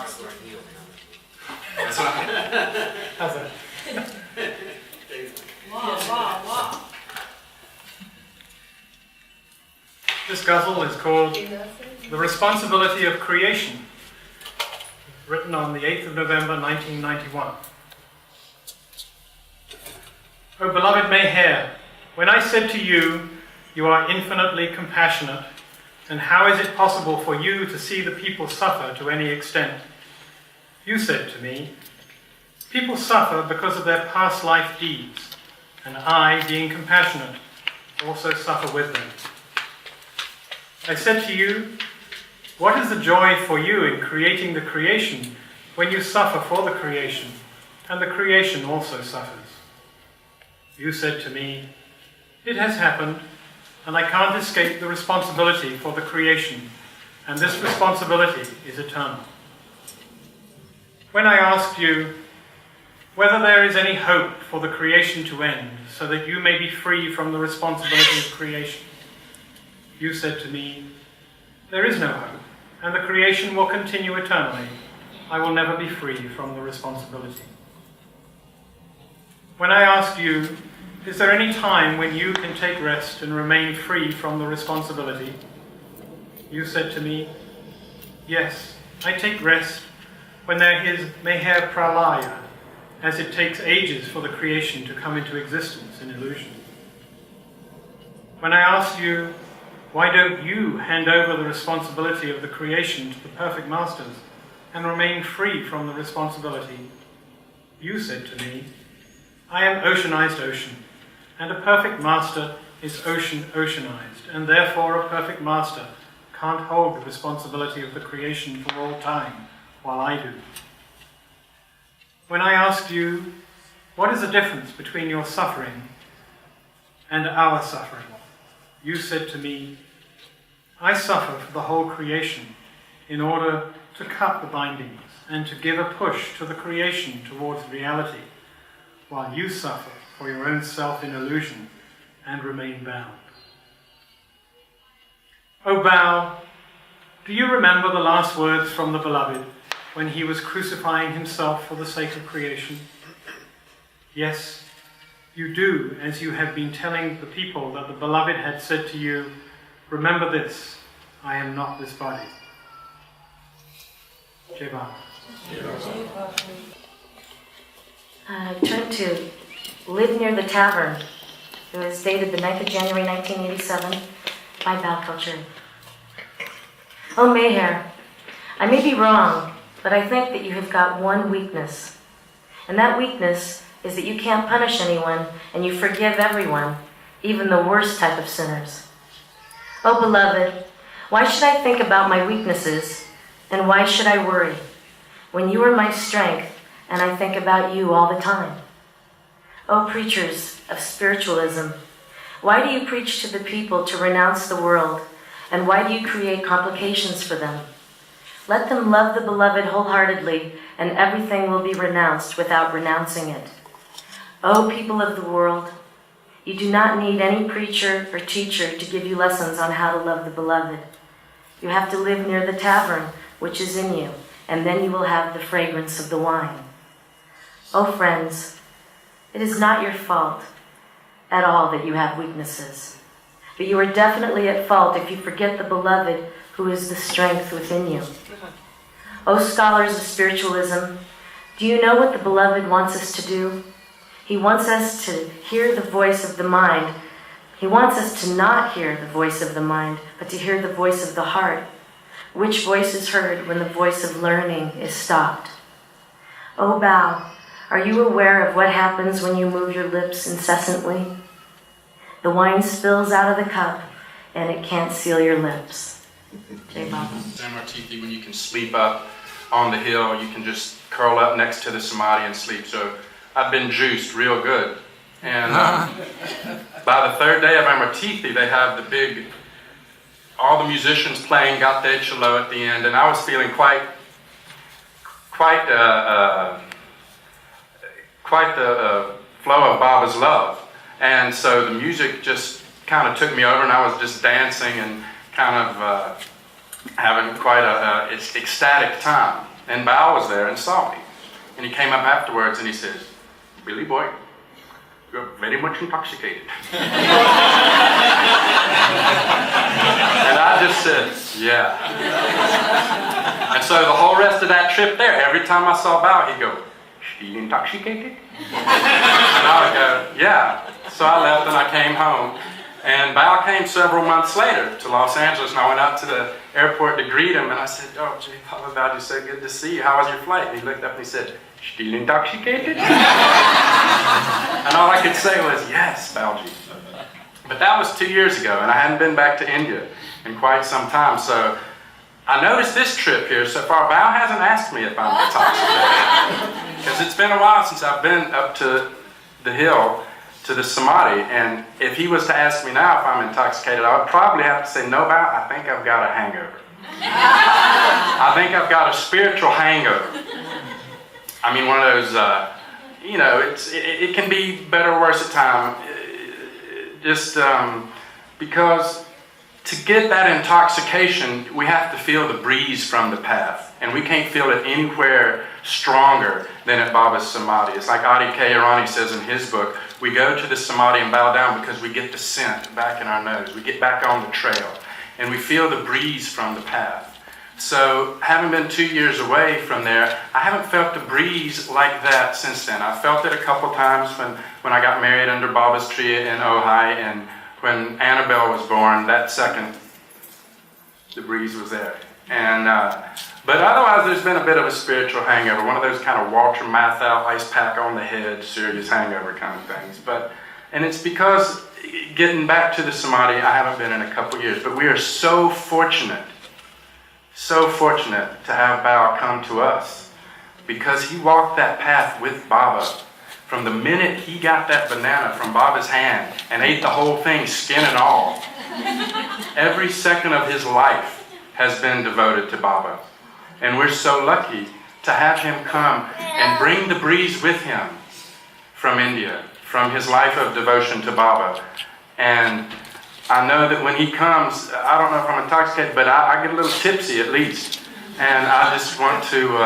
That's right. How's that? Wow. This ghazal is called The Responsibility of Creation, written on the 8th of November 1991. O beloved Meher, when I said to you, you are infinitely compassionate, and how is it possible for you to see the people suffer to any extent? You said to me, people suffer because of their past life deeds, and I, being compassionate, also suffer with them. I said to you, what is the joy for you in creating the creation when you suffer for the creation, and the creation also suffers? You said to me, it has happened, and I can't escape the responsibility for the creation, and this responsibility is eternal. When I asked you whether there is any hope for the creation to end, so that you may be free from the responsibility of creation, you said to me, there is no hope, and the creation will continue eternally. I will never be free from the responsibility. When I asked you, is there any time when you can take rest and remain free from the responsibility? You said to me, yes, I take rest when there is Meher Pralaya, as it takes ages for the creation to come into existence in illusion. When I asked you, why don't you hand over the responsibility of the creation to the perfect masters and remain free from the responsibility? You said to me, I am oceanized ocean, and a perfect master is oceanized, and therefore a perfect master can't hold the responsibility of the creation for all time, while I do. When I asked you, what is the difference between your suffering and our suffering? You said to me, I suffer for the whole creation in order to cut the bindings and to give a push to the creation towards reality, while you suffer for your own self in illusion and remain bound. O Bhau, do you remember the last words from the Beloved when he was crucifying himself for the sake of creation? Yes, you do, as you have been telling the people that the Beloved had said to you, remember this, I am not this body. Jai Bhau. I tried to live near the tavern. It was dated the 9th of January 1987 by Bhau Kalchuri. Oh, Meher, I may be wrong, but I think that you have got one weakness. And that weakness is that you can't punish anyone and you forgive everyone, even the worst type of sinners. Oh, beloved, why should I think about my weaknesses and why should I worry when you are my strength and I think about you all the time? Oh, preachers of spiritualism, why do you preach to the people to renounce the world, and why do you create complications for them? Let them love the Beloved wholeheartedly, and everything will be renounced without renouncing it. Oh, people of the world, you do not need any preacher or teacher to give you lessons on how to love the Beloved. You have to live near the tavern, which is in you, and then you will have the fragrance of the wine. Oh, friends, it is not your fault at all that you have weaknesses, but you are definitely at fault if you forget the Beloved who is the strength within you. O scholars of spiritualism, do you know what the Beloved wants us to do? He wants us to hear the voice of the mind. He wants us to not hear the voice of the mind, but to hear the voice of the heart. Which voice is heard when the voice of learning is stopped? O Bhau, are you aware of what happens when you move your lips incessantly? The wine spills out of the cup, and it can't seal your lips. Jai Bhau. San Martithi, when you can sleep up on the hill, you can just curl up next to the samadhi and sleep. So I've been juiced real good. And by the third day of Amartithi, they have the big, all the musicians playing Gatte Chalo at the end, and I was feeling quite the flow of Baba's love. And so the music just kind of took me over, and I was just dancing and kind of having quite a ecstatic time. And Bhau was there and saw me. And he came up afterwards and he says, "Billy boy, you're very much intoxicated." And I just said, "Yeah." And so the whole rest of that trip there, every time I saw Bhau, he'd go, "She intoxicated?" And I would go, "Yeah." So I left and I came home. And Bhau came several months later to Los Angeles, and I went out to the airport to greet him, and I said, "Oh, gee, Papa Bhau, so good to see you. How was your flight?" And he looked up and he said, "Still intoxicated?" And all I could say was, "Yes, Bhauji." But that was 2 years ago, and I hadn't been back to India in quite some time, so I noticed this trip here so far, Bhau hasn't asked me if I'm intoxicated. Because it's been a while since I've been up to the hill, to the Samadhi, and if he was to ask me now if I'm intoxicated, I would probably have to say, "No, Bhau, I think I've got a hangover." I think I've got a spiritual hangover. I mean, one of those, it can be better or worse at times, because to get that intoxication, we have to feel the breeze from the path, and we can't feel it anywhere stronger than at Baba's Samadhi. It's like Adi K. Irani says in his book, we go to the Samadhi and bow down because we get the scent back in our nose. We get back on the trail, and we feel the breeze from the path. So, having been 2 years away from there, I haven't felt the breeze like that since then. I felt it a couple times when I got married under Baba's tree in Ojai, and when Annabelle was born, that second, the breeze was there. And but otherwise, there's been a bit of a spiritual hangover, one of those kind of Walter Matthau, ice pack on the head, serious hangover kind of things. And it's because getting back to the Samadhi, I haven't been in a couple years. But we are so fortunate to have Bhau come to us, because he walked that path with Baba. From the minute he got that banana from Baba's hand and ate the whole thing, skin and all, every second of his life has been devoted to Baba. And we're so lucky to have him come and bring the breeze with him from India, from his life of devotion to Baba. And I know that when he comes, I don't know if I'm intoxicated, but I get a little tipsy at least. And I just want to,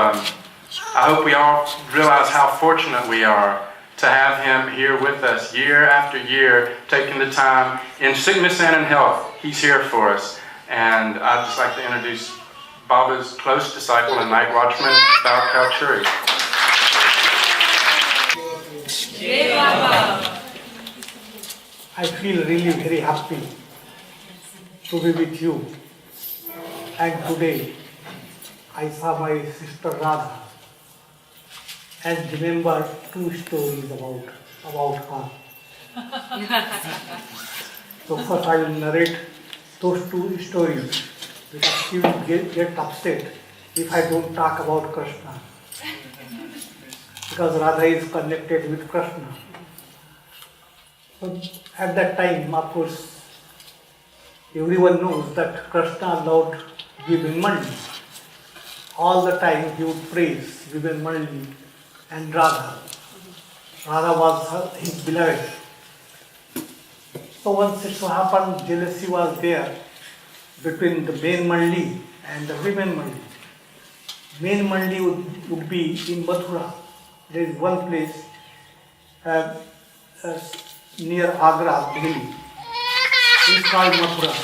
I hope we all realize how fortunate we are to have him here with us year after year, taking the time in sickness and in health. He's here for us. And I'd just like to introduce Baba's close disciple and night watchman, Bhau Kalchuri. I feel really very happy to be with you. And today I saw my sister Radha and remember 2 stories about her. So first I will narrate those 2 stories, because she will get upset if I don't talk about Krishna. Because Radha is connected with Krishna. So at that time, of course, everyone knows that Krishna loved Vibhin Mandi. All the time he would praise Vibhin Mandi and Radha. Radha was his beloved. So once it so happened, jealousy was there between the main Mandi and the women Mandi. Main Mandi would be in Mathura. There is one place near Agra, Delhi. It's called Mathura.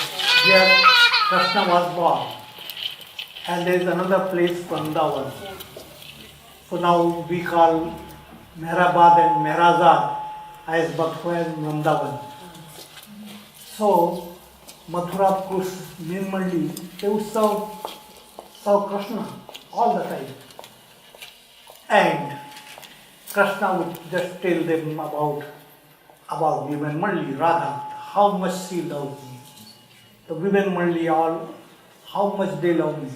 There Krishna was born. And there is another place, Vrindavan. So now we call Mehrabad and Mehrazad as Mathura and Vrindavan. So Mathura, of course, main Mandi, they would serve Krishna all the time. And Krishna would just tell them about women Mandi, Radha, how much she loves me. The women Mandi, all, how much they love me.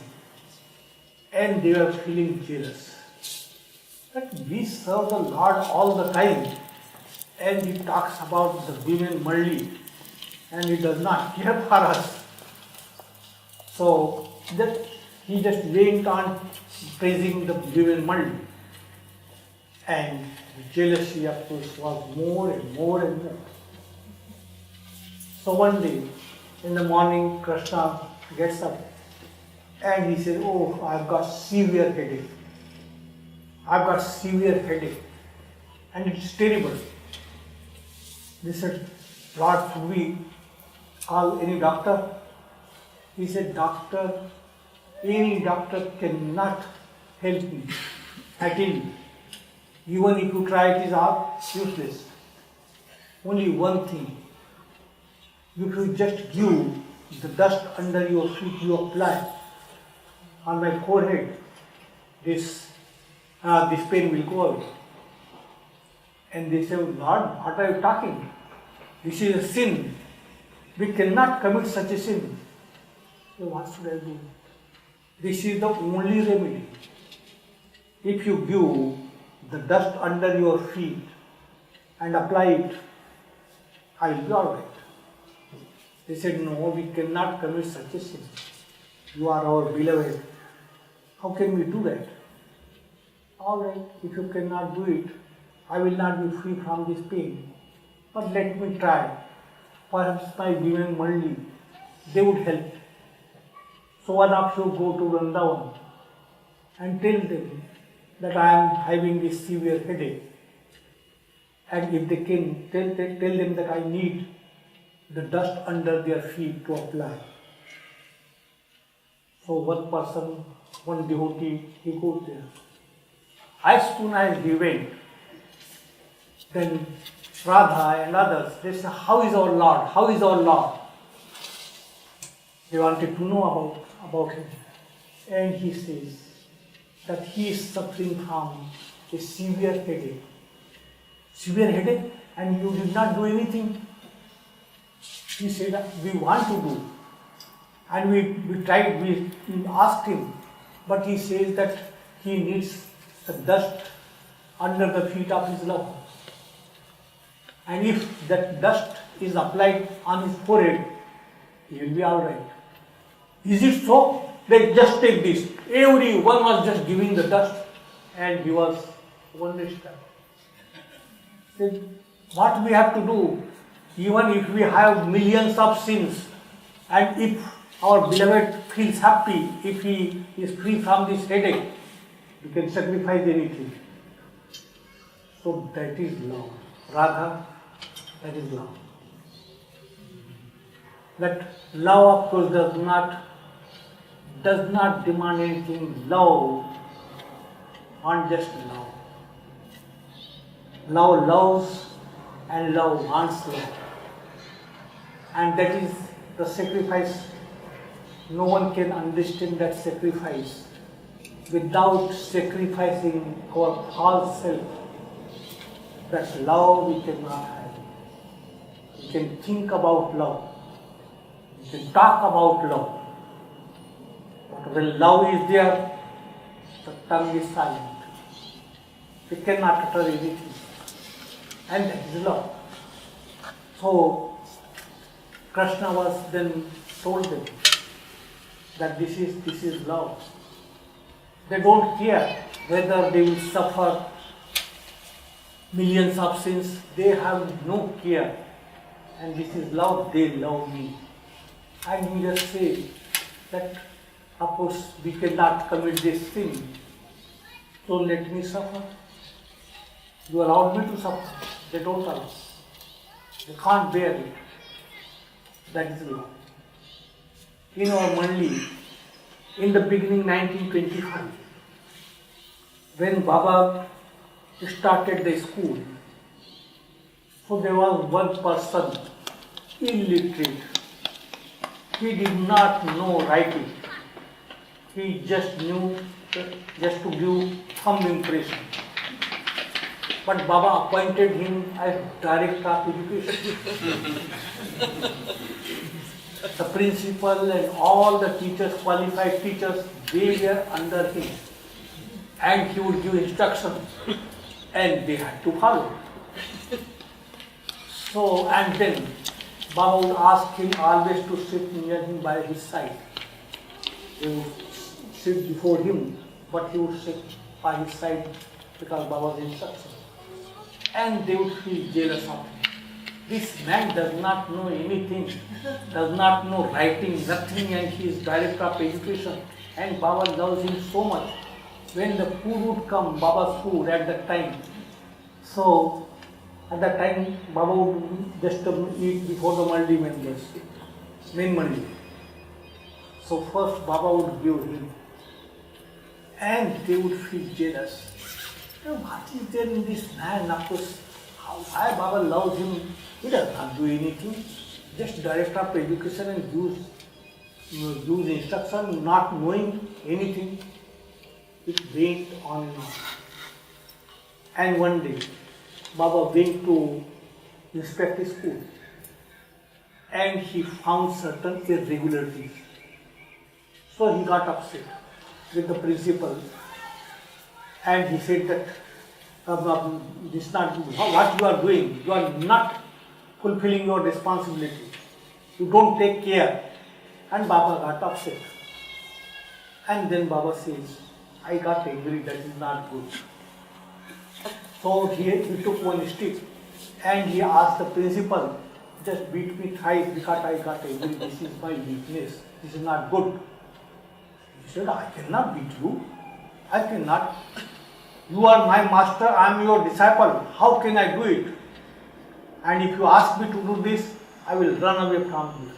And they were feeling jealous. But we serve the Lord all the time. And he talks about the women Mandi, and he does not care for us. So that he just went on praising the women Mandi. And the jealousy, of course, was more and more and more. So one day, in the morning, Krishna gets up and he says, "Oh, I've got severe headache." I've got severe headache and it's terrible. They said, Lord, should we call any doctor? He said, doctor, any doctor cannot help me. I tell you, even if you try, it is all useless. Only one thing. If you just give the dust under your feet, you apply on my forehead, this pain will go away. And they say, Lord, what are you talking? This is a sin. We cannot commit such a sin. So what should I do? This is the only remedy. If you give the dust under your feet and apply it, I will be all right. They said, no, we cannot commit such a sin. You are our beloved. How can we do that? All right, if you cannot do it, I will not be free from this pain. But let me try. Perhaps my women Mandi, they would help. So one of you go to Vrindavan and tell them that I am having this severe headache. And if they can, tell them that I need the dust under their feet to apply. So one person, one devotee, he goes there. As soon as he went, then Radha and others, they say, how is our Lord? How is our Lord? They wanted to know about him. And he says that he is suffering from a severe headache. Severe headache, and you did not do anything. He said that we want to do. And we tried, we asked him, but he says that he needs the dust under the feet of his loved ones. And if that dust is applied on his forehead, he will be all right. Is it so? They just take this. Everyone was just giving the dust, and he was one disturbed. Said, what we have to do, even if we have millions of sins, and if our beloved feels happy, if he is free from this headache, we can sacrifice anything. So that is love. Radha, that is love. That love, of course, does not demand anything. Love, not just love. Love loves and love wants love. And that is the sacrifice. No one can understand that sacrifice without sacrificing our false self. That love we cannot have. We can think about love. We can talk about love. But when love is there, the tongue is silent. We cannot utter anything. And that is love. So, Krishna was then told them that this is love. They don't care whether they will suffer millions of sins. They have no care. And this is love, they love me. And we just say that, of course, we cannot commit this sin. So let me suffer. You allowed me to suffer. They don't allow. They can't bear it. That is love. In our Mandi, in the beginning 1925, when Baba started the school, so there was one person, illiterate. He did not know writing. He just knew just to give thumb impression. But Baba appointed him as director of education. The principal and all the teachers, qualified teachers, they were under him. And he would give instructions. And they had to follow. So, and then Baba would ask him always to sit near him by his side. He would sit before him, but he would sit by his side because Baba's instruction. And they would feel jealous of him. This man does not know anything, does not know writing, nothing, and he is director of education. And Baba loves him so much. when the food would come, Baba's food at that time. So at that time, Baba would just eat before the Maldi members, main Maldi. So first Baba would give him, and they would feel jealous. What is there in this man? Of course, why Baba loves him? He does not do anything. Just director of education and gives instruction, not knowing anything. It went on and on. And one day, Baba went to inspect his school, and he found certain irregularities. So he got upset with the principal, and he said that this is not good. What you are doing, you are not fulfilling your responsibility. You don't take care. And Baba got upset. And then Baba says, I got angry, that is not good. So he took one stick and he asked the principal, just beat me thrice because I got angry. This is my weakness. This is not good. He said, I cannot beat you. I cannot. You are my master, I am your disciple. How can I do it? And if you ask me to do this, I will run away from you.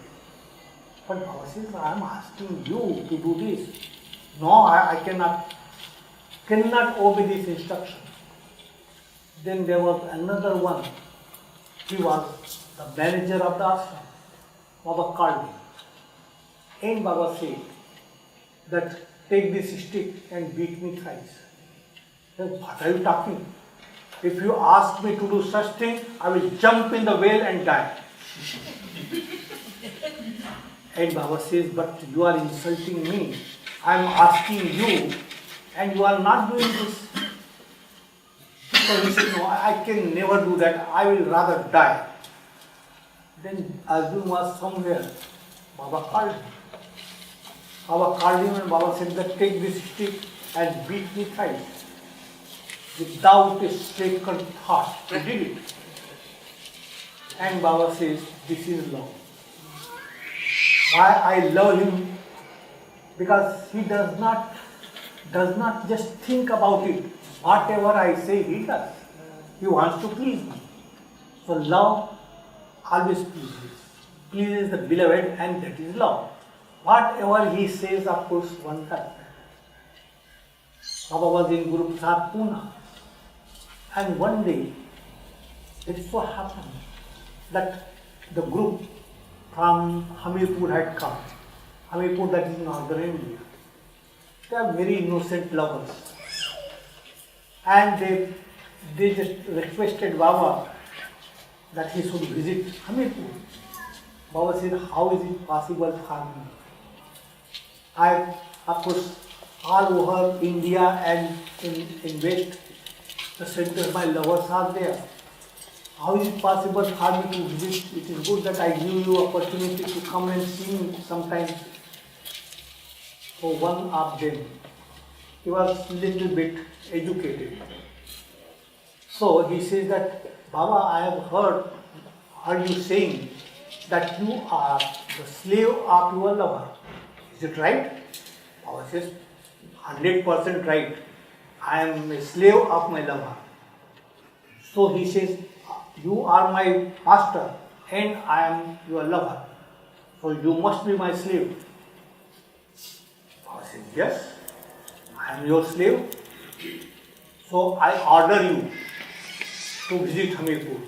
But Baba says, I am asking you to do this. No, I cannot obey this instruction. Then there was another one. He was the manager of the ashram. Baba called him. And Baba said that take this stick and beat me thrice. Said, what are you talking? If you ask me to do such thing, I will jump in the well and die. And Baba says, but you are insulting me. I am asking you and you are not doing this. So he said, no, I can never do that. I will rather die. Then Arjun was somewhere. Baba called him. Baba called him and Baba said that take this stick and beat me thrice. Without a second thought, he did it. And Baba says, this is love. Why I love him? Because he does not just think about it. Whatever I say, he does. He wants to please me. So love always pleases the beloved, and that is love. Whatever he says, of course, one does. Baba was in Guru Prasad, Pune. And one day, it so happened that the group from Hamirpur had come. Hamirpur, that is in northern India. They are very innocent lovers. And they just requested Baba that he should visit Hamirpur. Baba said, how is it possible for me? Of course, all over India and in West, the center, my lovers are there. How is it possible for me to visit? It is good that I give you opportunity to come and see me sometimes. So one of them, he was little bit educated. So he says that, Baba, I have heard you saying that you are the slave of your lover. Is it right? Baba says, 100% right. I am a slave of my lover. So he says, you are my master and I am your lover. So you must be my slave. Baba says, yes, I am your slave. So I order you to visit Hamirpur.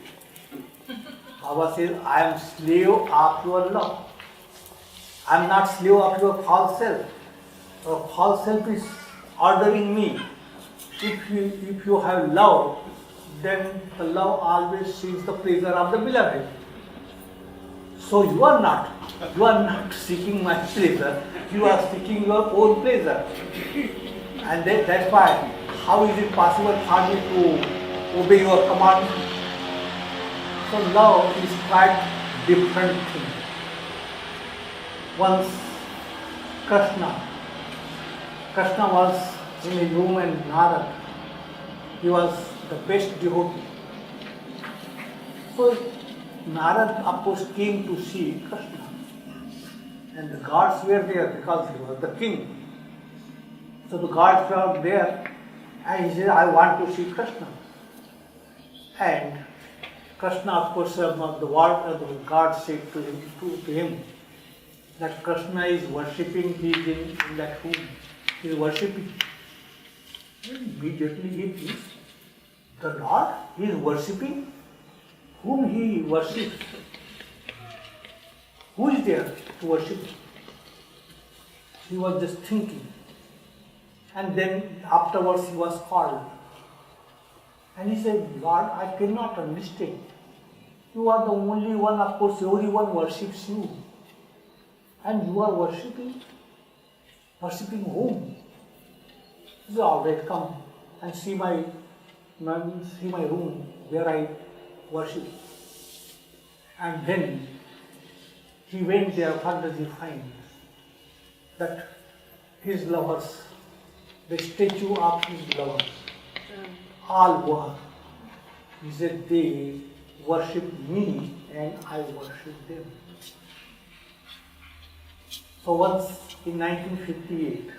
Baba says, I am slave of your love. I am not slave of your false self. Your false self is ordering me. If you have love, then the love always seeks the pleasure of the beloved. So you are not seeking my pleasure, you are seeking your own pleasure. And that's why, how is it possible for me to obey your command? So love is quite different thing. Once Krishna was in a room and Narad, he was the best devotee. So Narad, of course, came to see Krishna. And the gods were there because he was the king. So the gods were there, and he said, I want to see Krishna. And Krishna, of course, the God said to him that Krishna is worshipping, he is in that room, he is worshipping. Immediately he thinks, the Lord, he is worshipping, whom he worships. Who is there to worship? He was just thinking. And then afterwards he was called. And he said, Lord, I cannot understand. You are the only one, of course, everyone worships you. And you are worshipping? Worshipping whom? He said, all right, come and see my room where I worship. And then he went there. What does he find? That his lovers, the statue of his lovers, all were. He said, they worship me and I worship them. So once in 1958,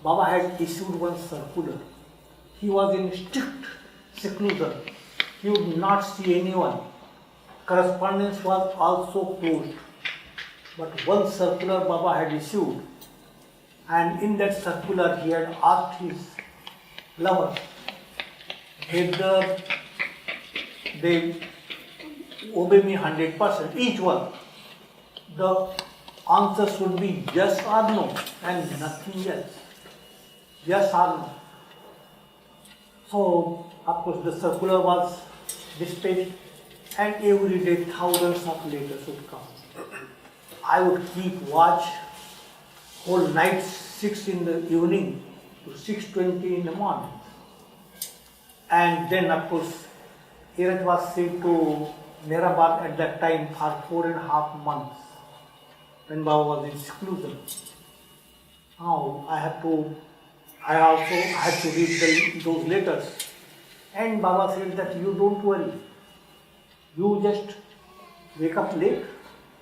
Baba had issued one circular. He was in strict seclusion. He would not see anyone. Correspondence was also closed. But one circular Baba had issued, and in that circular he had asked his lovers whether they obey me 100%, each one. The answer should be yes or no and nothing else. Yes or no. So, of course, the circular was dispatched, and every day thousands of letters would come. I would keep watch whole night, 6 in the evening to 6:20 in the morning. And then, of course, it was sent to Nerabad at that time for 4.5 months when Baba was in seclusion. Now I also had to read those letters. And Baba said that you don't worry. You just wake up late.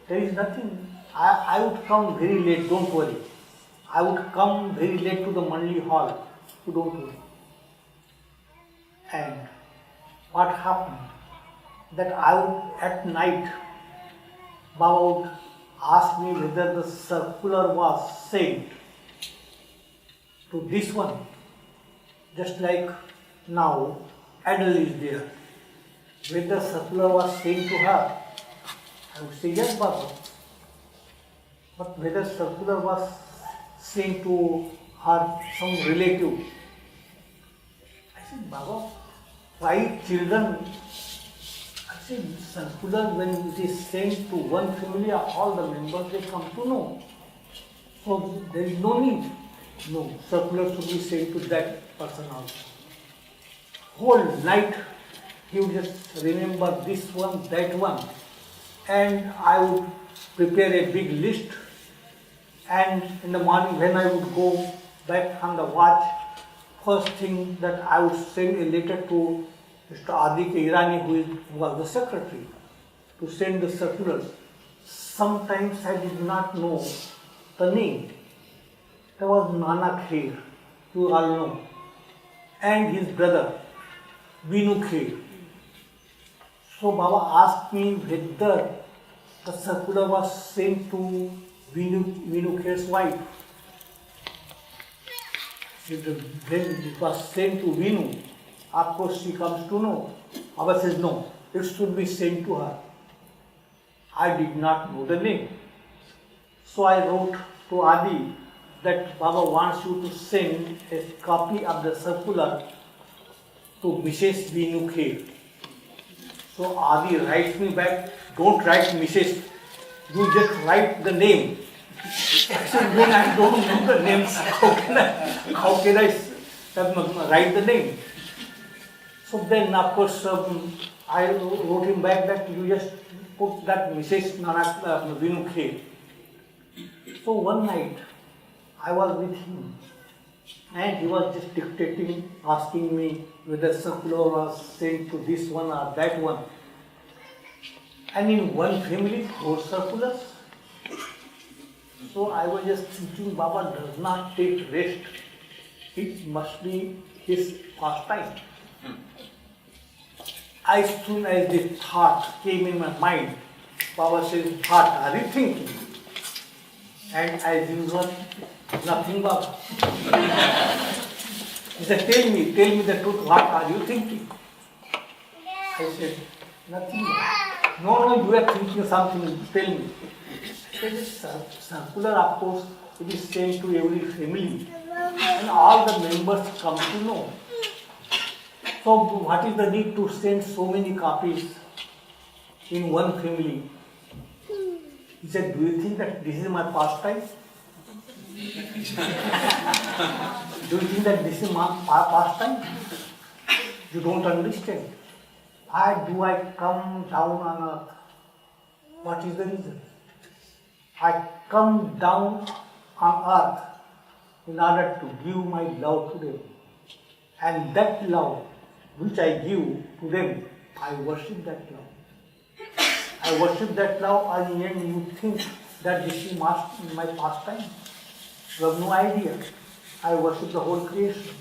There is nothing. I would come very late, don't worry. I would come very late to the Manli hall. You don't worry. And what happened? That I would, at night, Baba would ask me whether the circular was sent to this one. Just like now, Adele is there. Whether circular was sent to her, I would say yes, Baba. But whether circular was sent to her some relative, I said, Baba, why children? I said, circular, when it is sent to one family, all the members, they come to know. So there is no need. No, circular should be sent to that person also. Whole night he would just remember this one, that one. And I would prepare a big list. And in the morning when I would go back from the watch, first thing that I would send a letter to Mr. Aditya Irani, who was the secretary, to send the circulars. Sometimes I did not know the name. There was Nana Kher, you all know, and his brother, Vinu Kher. So Baba asked me whether the circular was sent to Vinu Kher's wife. When it was sent to Vinu, of course she comes to know. Baba says no, it should be sent to her. I did not know the name. So I wrote to Adi that Baba wants you to send a copy of the circular to Mrs. Vinu Kher. So Adi writes me back, don't write Mrs. You just write the name. I said, when I don't know the names, how can I write the name? So then, of course, I wrote him back that you just put that Mrs. Vinu Kher. So one night, I was with him and he was just dictating, asking me whether circular was sent to this one or that one. And in one family, 4 circulars. So So I was just thinking, Baba does not take rest. It must be his pastime. As soon as this thought came in my mind, Baba says, what are you thinking? And as usual, nothing, Baba. He said, tell me the truth, what are you thinking? I said, nothing. No, you are thinking something, tell me. It is circular, of course, it is sent to every family and all the members come to know. So what is the need to send so many copies in one family? He said, do you think that this is my pastime? Do you think that this is my pastime? You don't understand. Why do I come down on earth? What is the reason? I come down on earth in order to give my love to them. And that love which I give to them, I worship that love. I worship that love, and yet you think that this is my pastime. You have no idea. I worship the whole creation.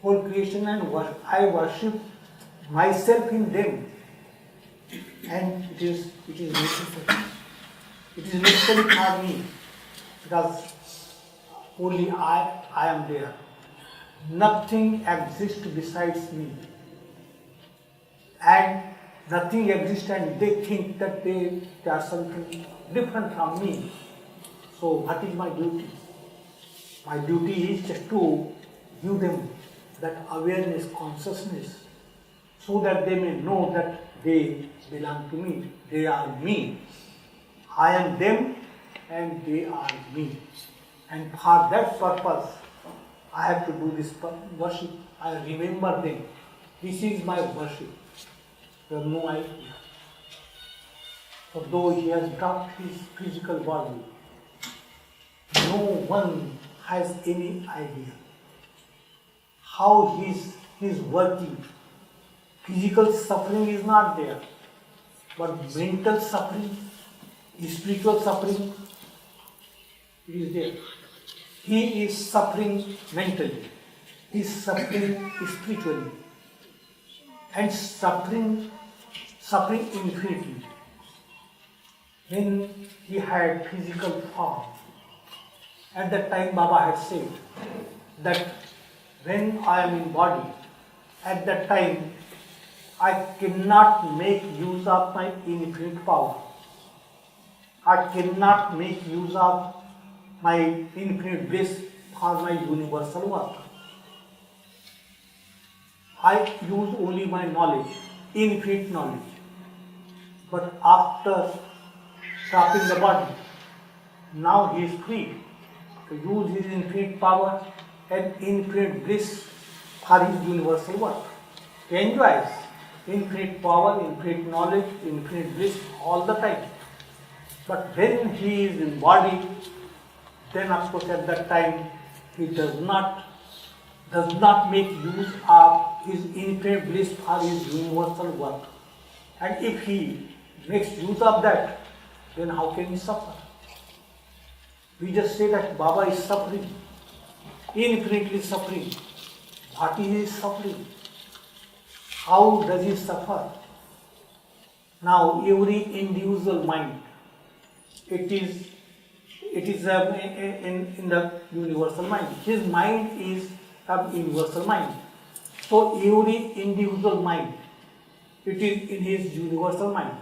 Whole creation, and I worship myself in them. And it is necessary. It is necessary for me, because only I am there. Nothing exists besides me. And nothing exists, and they think that they are something different from me. So what is my duty? My duty is just to give them that awareness, consciousness, so that they may know that they belong to me. They are me. I am them and they are me. And for that purpose, I have to do this worship. I remember them. This is my worship. You have no idea. So though he has dropped his physical body, no one has any idea how he is working. Physical suffering is not there, but mental suffering, spiritual suffering, it is there. He is suffering mentally, he is suffering spiritually, and suffering infinitely. When he had physical form, at that time Baba had said that when I am in body, at that time I cannot make use of my infinite power. I cannot make use of my infinite bliss for my universal work. I use only my knowledge, infinite knowledge. But after stopping the body, now he is free to use his infinite power and infinite bliss for his universal work. He enjoys infinite power, infinite knowledge, infinite bliss all the time. But when he is in body, then of course at that time he does not make use of his infinite bliss for his universal work. And if he makes use of that, then how can he suffer? We just say that Baba is suffering, infinitely suffering. What is he suffering? How does he suffer? Now every individual mind, it is in the universal mind. His mind is a universal mind. So every individual mind, it is in his universal mind.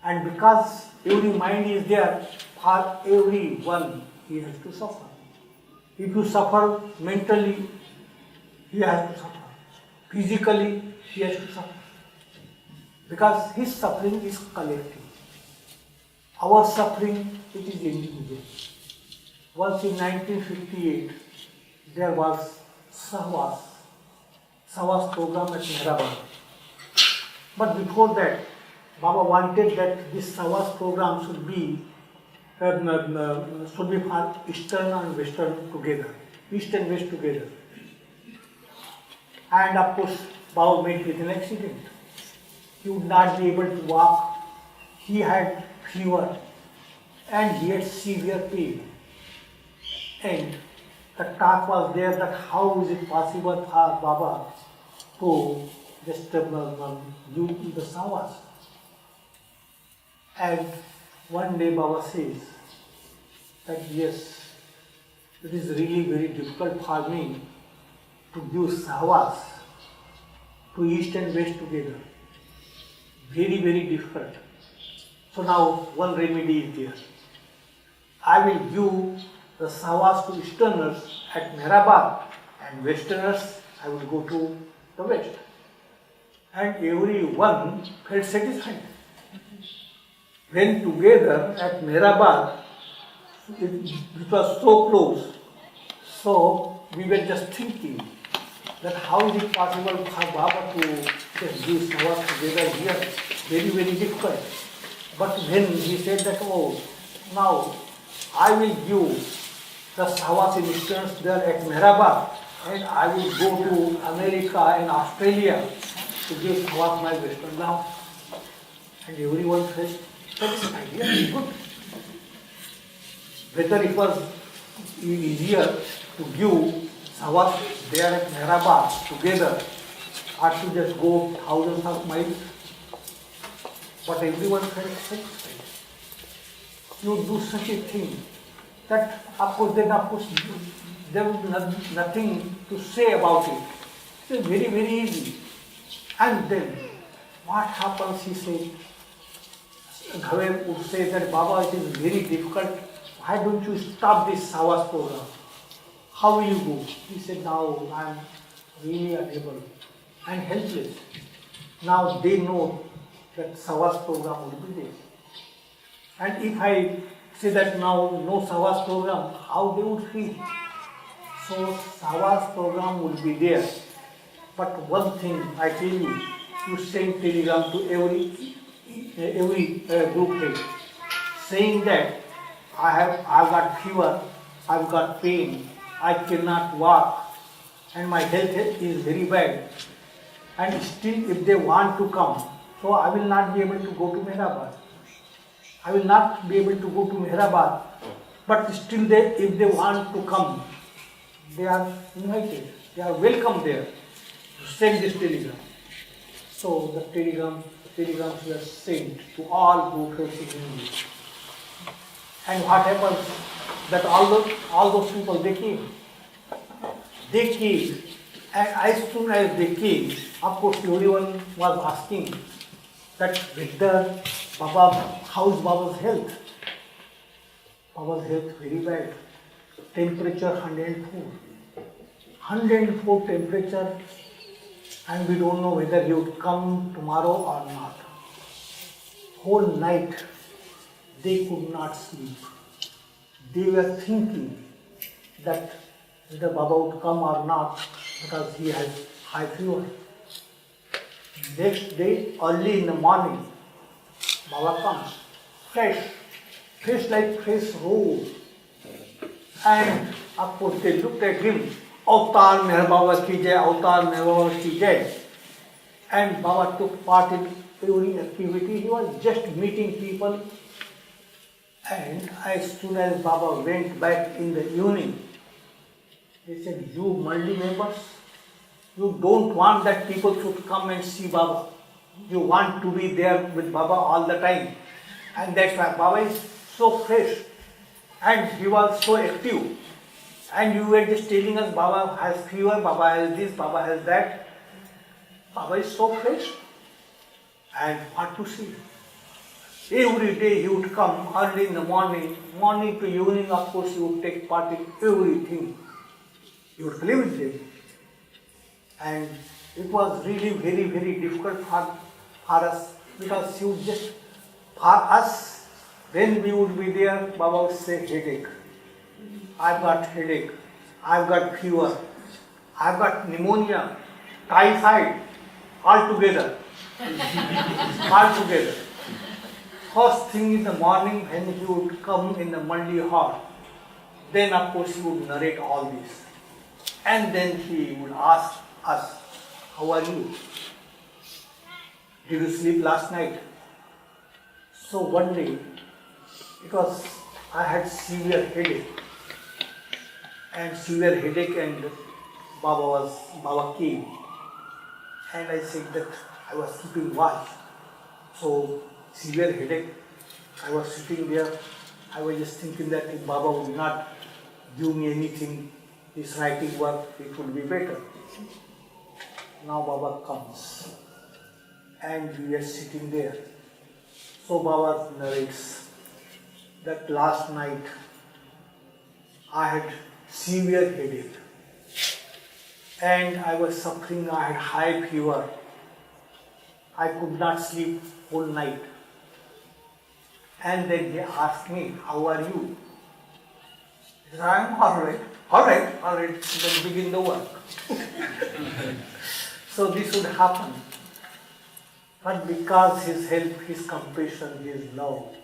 And because every mind is there, for everyone he has to suffer. If you suffer mentally, he has to suffer. Physically, he has to suffer. Because his suffering is collective. Our suffering, it is individual. Once in 1958, there was Sahwas program at Mehrabad. But before that, Baba wanted that this Sahwas program should be for Eastern and Western together, East and West together. And of course, Baba met with an accident. He would not be able to walk. He had fever, and he had severe pain. And the talk was there that how is it possible for Baba to just do the savas. And one day Baba says that yes, it is really very difficult for me to give savas to east and west together. Very, very difficult. So now one remedy is there. I will give the savas to easterners at Mehrabad and westerners I will go to the west. And everyone felt satisfied. When together at Mehrabad, it was so close, so we were just thinking that how is it possible for Baba to just give savas together here? Very, very difficult. But when he said that, oh, now I will give the savas in easterners there at Mehrabad, and I will go to America and Australia to give savas my western now. And everyone felt satisfied. Yes, good. Whether it was easier to give savas there at Mehrabad together or to just go thousands of miles, but everyone felt satisfied. You do such a thing that of course there was nothing to say about it. It's very, very easy. And then what happens, he said, Bhave would say that Baba, it is very difficult. Why don't you stop this savas program? How will you go? He said, now I am really unable and helpless. Now they know that savas program will be there. And if I say that now no savas program, how they would feel? So savas program will be there. But one thing I tell you, you send telegram to every group head, saying that I've got fever, I've got pain, I cannot walk, and my health is very bad. And still, if they want to come, so I will not be able to go to Mehrabad. I will not be able to go to Mehrabad, but still, if they want to come, they are invited, they are welcome there. Send this telegram. So the telegrams were sent to all who were in English. And what happens? That all those people, they came. And as soon as they came, of course everyone was asking that whether Baba, how's Baba's health? Baba's health very bad. Temperature 104. 104 temperature, and we don't know whether he would come tomorrow or not. Whole night they could not sleep. They were thinking that whether Baba would come or not because he has high fever. Next day, early in the morning, Baba comes, fresh like fresh rose. And of course they looked at him, Avatar Meher Baba ki jai, Avatar Meher Baba ki jai. And Baba took part in every activity. He was just meeting people. And as soon as Baba went back in the evening, he said, you Maldi members, you don't want that people should come and see Baba. You want to be there with Baba all the time. And that's why Baba is so fresh. And he was so active. And you were just telling us Baba has fever, Baba has this, Baba has that. Baba is so fresh. And what to see? Every day he would come early in the morning to evening, of course he would take part in everything. He would play with them. And it was really very, very difficult for us because he would just, for us, when we would be there, Baba would say headache. I've got headache, I've got fever, I've got pneumonia, typhoid, all together. All together. First thing in the morning when he would come in the Mandi hall, then of course he would narrate all this. And then he would ask us, how are you? Did you sleep last night? So one day, it was I had severe headache. And Baba came. And I said that I was keeping watch. So severe headache. I was sitting there. I was just thinking that if Baba would not give me anything, this writing work, it would be better. Now Baba comes. And we are sitting there. So Baba narrates that last night I had severe headache. And I was suffering, I had high fever. I could not sleep whole night. And then he asked me, how are you? I said, I am all right, then begin the work. So this would happen. But because his help, his compassion, his love,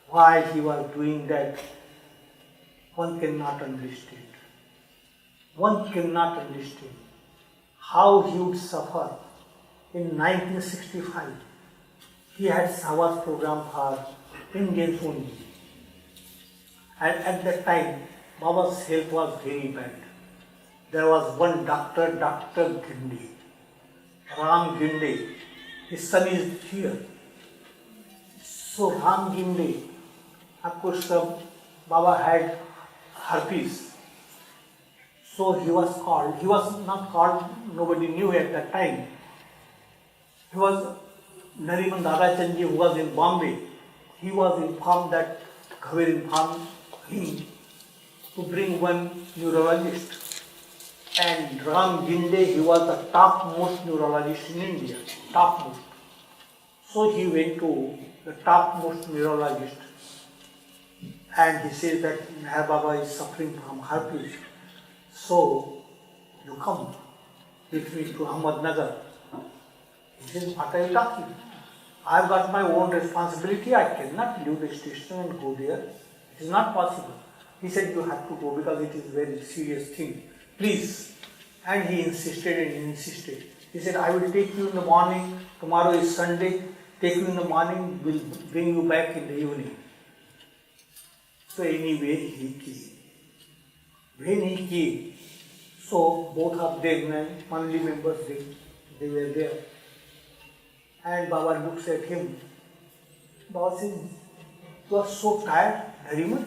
why he was doing that, one cannot understand. One cannot understand how he would suffer. In 1965, he had Savas program for Indians only. And at that time, Baba's health was very bad. There was one doctor, Dr. Ginde, Ram Ginde. His son is here. So Ram Ginde, of course, Baba had herpes. So he was called. He was not called, nobody knew at that time. He was Nariman Dadachandji, who was in Bombay. He was informed that Khavir informed him to bring one neurologist. And Ram Ginde, he was the topmost neurologist in India. Topmost. So he went to the topmost neurologist. And he says that Meher Baba is suffering from herpes. So you come with me to Ahmednagar. He says, what are you talking? I've got my own responsibility. I cannot leave the station and go there. It is not possible. He said, you have to go because it is a very serious thing. Please. And he insisted. He said, I will take you in the morning. Tomorrow is Sunday. Take you in the morning. We'll bring you back in the evening. So anyway, he came. When he came, so both of them, family members, they were there. And Baba looks at him. Baba says, you are so tired, Nariman.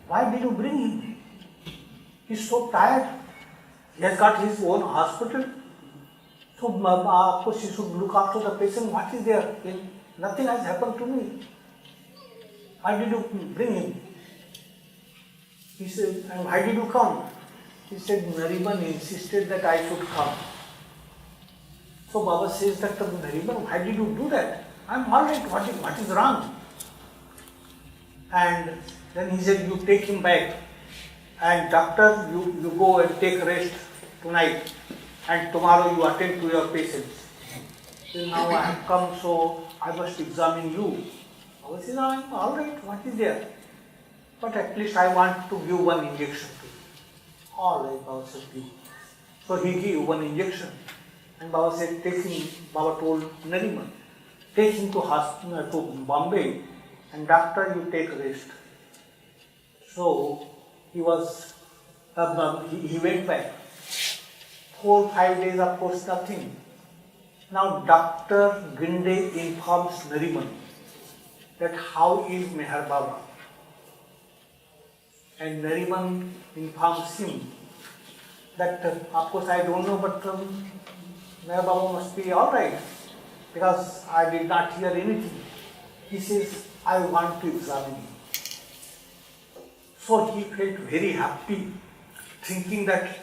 Why did you bring him? He's so tired. He has got his own hospital. So, of course, he should look after the patient. What is there? Nothing has happened to me. Why did you bring him? He said, and why did you come? He said, Nariman insisted that I should come. So Baba says that, Nariman, why did you do that? I'm all right, what is wrong? And then he said, you take him back. And doctor, you go and take rest tonight. And tomorrow you attend to your patients. So now I have come, so I must examine you. Baba says, I'm all right, what is there? But at least I want to give one injection to you. All right, Baba said, give. So he gave one injection. And Baba said, take him, Baba told Nariman, take him to hospital, to Bombay, and doctor, you take rest. So he was, he went back. 4 or 5 days, of course, nothing. Now Dr. Ginde informs Nariman that how is Meher Baba. And Nariman informs him that, of course, I don't know, but Meher Baba must be all right because I did not hear anything. He says, I want to examine him. So he felt very happy, thinking that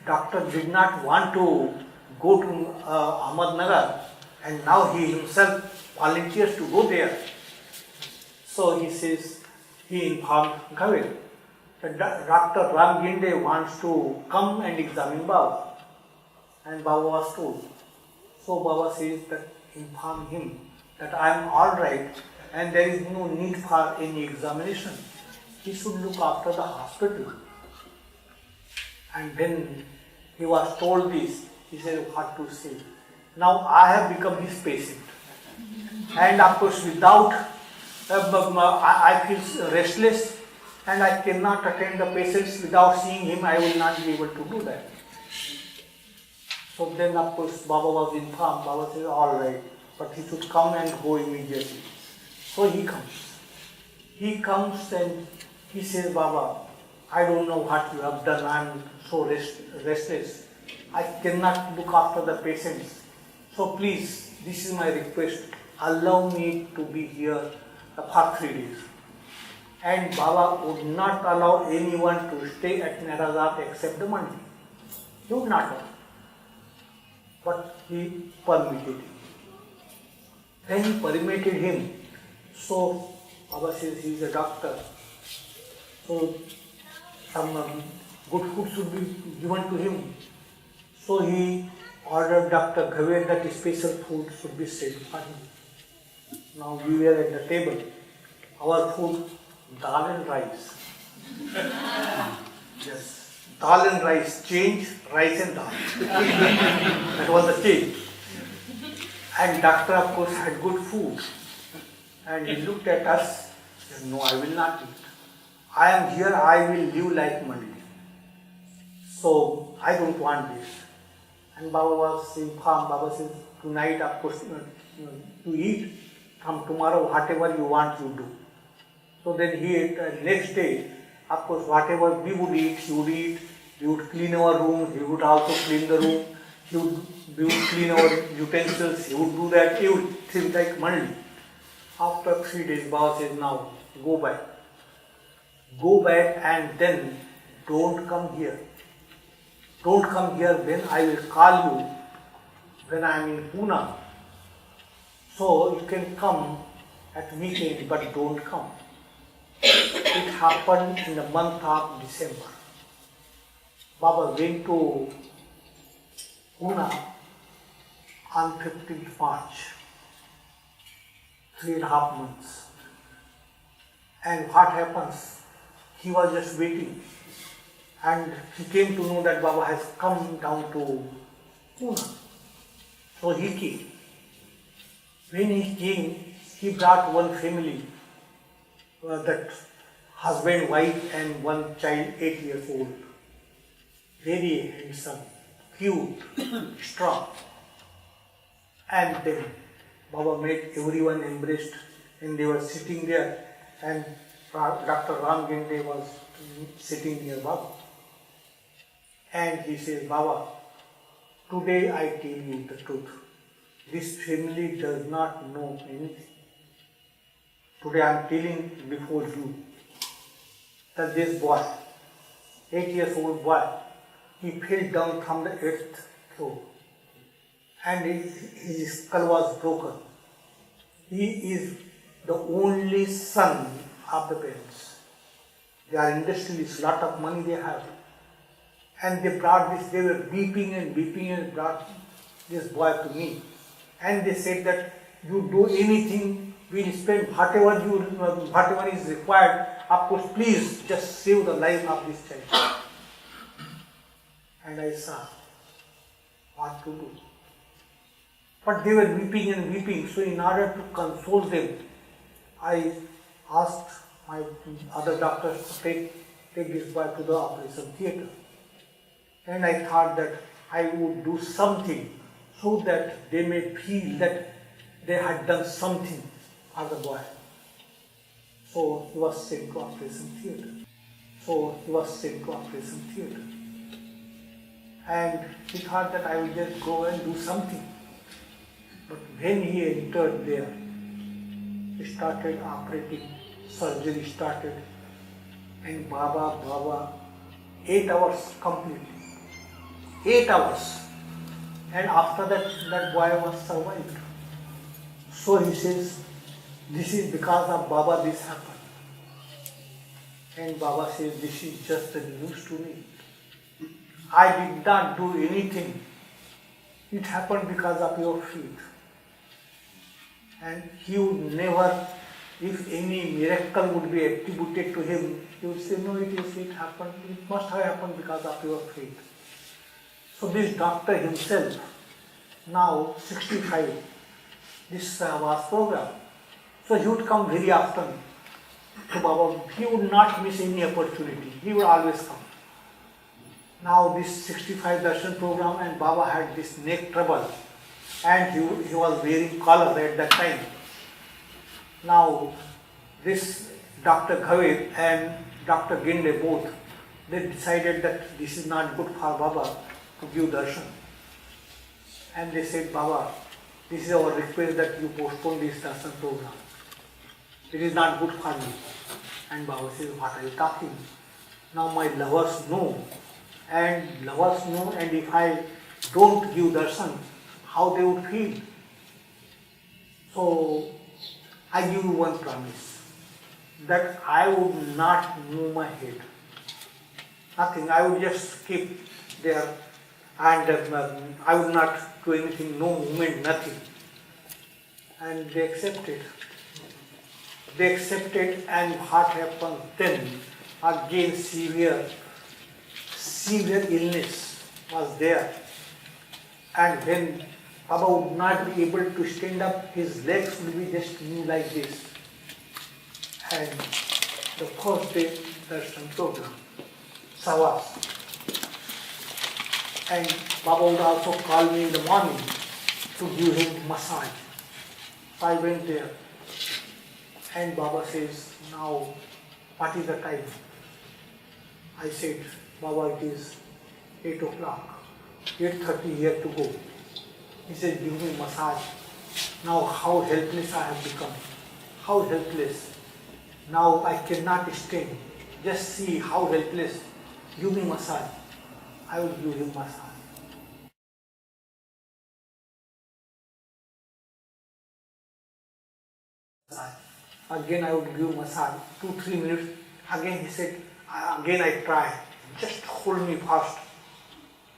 doctor did not want to go to Ahmednagar, and now he himself volunteers to go there. So he says, he informed Khavir that Dr. Ram Ginde wants to come and examine Baba. And Baba was told. So Baba says that inform him that I am all right and there is no need for any examination. He should look after the hospital. And when he was told this, he said, what to say? Now I have become his patient. And of course without, I feel restless and I cannot attend the patients without seeing him. I will not be able to do that. So then of course Baba was informed. Baba said, all right, but he should come and go immediately. So he comes. He comes and he says, Baba, I don't know what you have done. I am so restless. I cannot look after the patients. So please, this is my request. Allow me to be here for 3 days. And Baba would not allow anyone to stay at Narazat except the Mandi. He would not allow. But he permitted him. When he permitted him, so Baba says he is a doctor. So some good food should be given to him. So he ordered Dr. Ghaver that special food should be set for him. Now we were at the table. Our food, dal and rice. Yes, dal and rice, change, rice and dal. That was the change. And doctor of course had good food. And he looked at us, said, no, I will not eat. I am here, I will live like money. So I don't want this. And Baba was informed. Baba says, tonight of course to eat, from tomorrow whatever you want you do. So then he ate, next day, of course whatever we would eat, he would eat. We would clean our room, he would also clean the room. We would clean our utensils, he would do that, he would think like Mandi. After 3 days, Baba says, now go back. Go back and then don't come here. Don't come here, then I will call you when I am in Pune. So you can come at weekend, but don't come. It happened in the month of December. Baba went to Pune on 15th March, 3.5 months. And what happens? He was just waiting. And he came to know that Baba has come down to Pune. So he came. When he came, he brought one family, that husband, wife and one child, 8 years old. Very handsome, cute, strong. And then Baba made everyone embraced and they were sitting there and Dr. Ram Gende was sitting near Baba. And he says, Baba, today I tell you the truth. This family does not know anything. Today I am telling before you that this boy, 8 years old boy, he fell down from the 8th floor and his skull was broken. He is the only son of the parents. They are industrialists, lot of money they have. And they brought this, they were beeping and brought this boy to me. And they said that you do anything, we'll spend whatever is required. Of course, please just save the life of this child. And I saw what to do. But they were weeping and weeping. So in order to console them, I asked my other doctors to take this boy to the operation theatre. And I thought that I would do something so that they may feel that they had done something for the boy. So he was sent to operation theatre. And he thought that I would just go and do something. But when he entered there, he started operating, surgery started, and Baba, 8 hours completely. 8 hours. And after that boy was survived. So he says, this is because of Baba this happened. And Baba says, this is just the news to me. I did not do anything. It happened because of your faith. And he would never, if any miracle would be attributed to him, he would say, no, it happened, it must have happened because of your faith. So this doctor himself, now 65, this was program. So he would come very often So Baba, he would not miss any opportunity. He would always come. Now this 65 darshan program, and Baba had this neck trouble, and he was wearing collar at that time. Now this Dr. Ghavid and Dr. Ginde both, they decided that this is not good for Baba to give darshan. And they said, Baba, this is our request that you postpone this darshan program. It is not good for me. And Baba says, what are you talking? Now my lovers know. And if I don't give darshan, how they would feel. So I give you one promise, that I would not move my head. Nothing. I would just keep there, and I would not do anything, no movement, nothing. And they accepted. And what happened then? Again severe illness was there. And when Baba would not be able to stand up, his legs would be just moving like this. And the first day darshan program, Savas. And Baba would also call me in the morning to give him massage. So I went there. And Baba says, now what is the time? I said, Baba, it is 8 o'clock, 8:30 here to go. He said, give me massage. Now how helpless I have become. How helpless. Now I cannot stand. Just see how helpless. Give me massage. I will give him massage. Again I would give massage, 2-3 minutes. Again he said, again I try. Just hold me fast.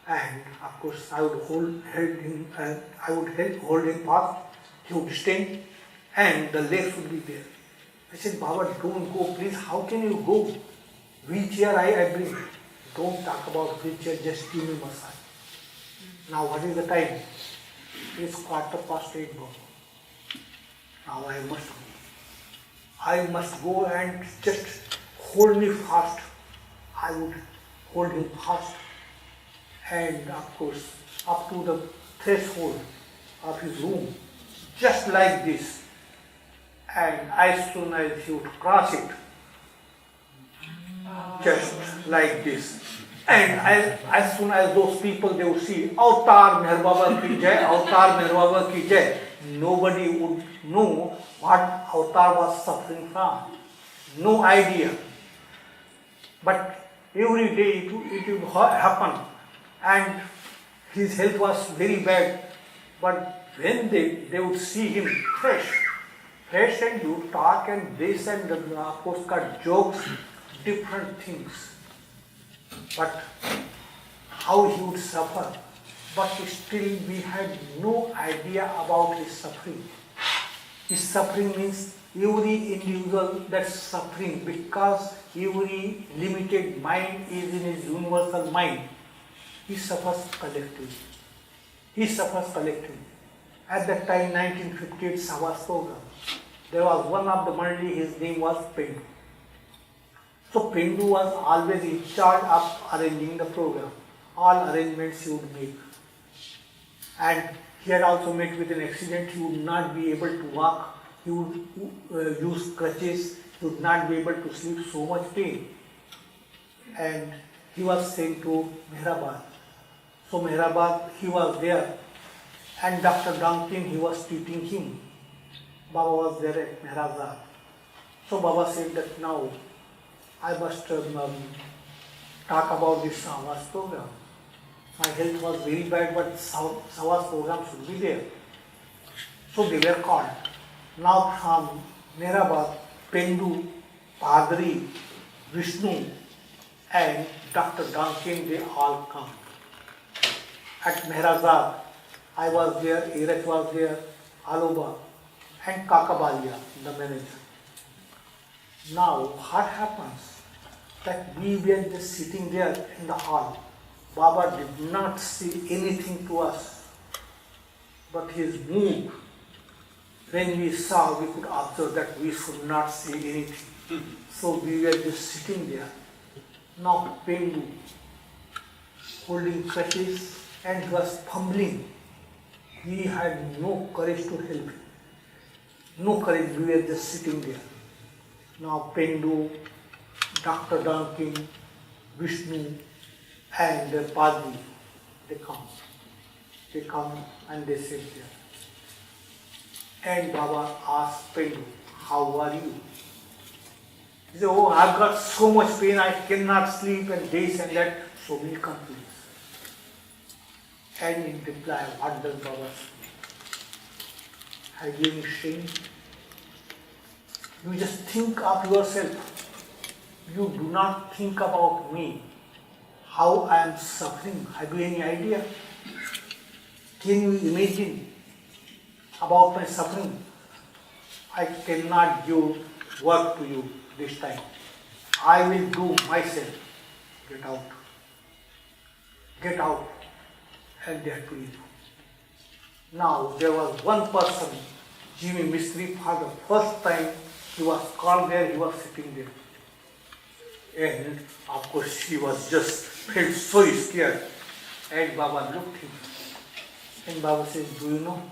And of course I would hold him fast. He would stand and the legs would be there. I said, Baba, don't go, please. How can you go? Wheelchair I bring. Don't talk about wheelchair, just give me massage. Now what is the time? It's 8:15, Baba. Now I must go and just hold me fast. I would hold him fast. And of course, up to the threshold of his room, just like this. And as soon as he would cross it, just like this. And as soon as those people, they would see, Avatar Meher Baba ki jai, Avatar Meher Baba ki jai, nobody would know what Avatar was suffering from. No idea. But every day it would happen. And his health was very bad. But when they would see him fresh and you talk and this and of course cut jokes, different things. But how he would suffer. But still we had no idea about his suffering. His suffering means every individual that's suffering, because every limited mind is in his universal mind. He suffers collectively. At that time, 1958 Savas program, there was one of the Murli, his name was Pendu. So Pendu was always in charge of arranging the program. All arrangements he would make. And he had also met with an accident. He would not be able to walk. He would use crutches. He would not be able to sleep, so much pain. And he was sent to Mehrabad. So Mehrabad, he was there. And Dr. Duncan, he was treating him. Baba was there at Mehrabad. So Baba said that now I must talk about this Savas program. My health was very bad, but Savas program should be there. So they were called. Now from Mehrabad, Pendu, Padri, Vishnu and Dr. Duncan, they all come. At Mehrabad, I was there, Erech was there, Aloba and Kakabalia, the manager. Now what happens? That we were just sitting there in the hall. Baba did not say anything to us, but his mood When we saw, we could observe that we should not say anything. So we were just sitting there. Now Pendu holding crutches and he was fumbling. He had no courage to help him. No courage, we were just sitting there. Now Pendu, Dr. Duncan, Vishnu and Padri, they come. They come and they sit there. And Baba asked Pendu, how are you? He said, oh, I've got so much pain, I cannot sleep and this and that, so many complaints. And in reply, what does Baba say? Have you any shame? You just think of yourself. You do not think about me, how I am suffering. Have you any idea? Can you imagine about my suffering? I cannot give work to you this time. I will do myself. Get out. Get out. And they had to leave. Now there was one person, Jimmy Mistry, for the first time he was called there, he was sitting there. And of course he was just felt so scared. And Baba looked him. And Baba says, do you know,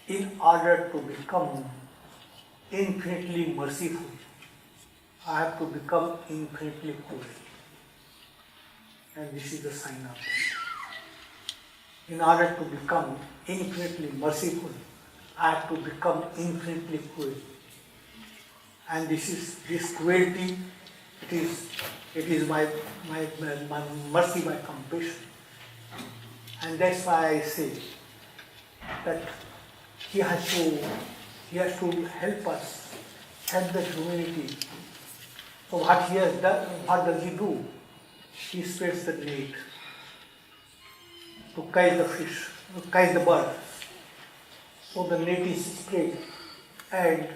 in order to become infinitely merciful, I have to become infinitely cruel. And this is the sign of it. In order to become infinitely merciful, I have to become infinitely cruel. And this cruelty, it is my mercy, my compassion. And that's why I say that he has to help us, help the humanity. So what he has done, what does he do? He spreads the net to catch the fish, to catch the bird. So the net is spread, and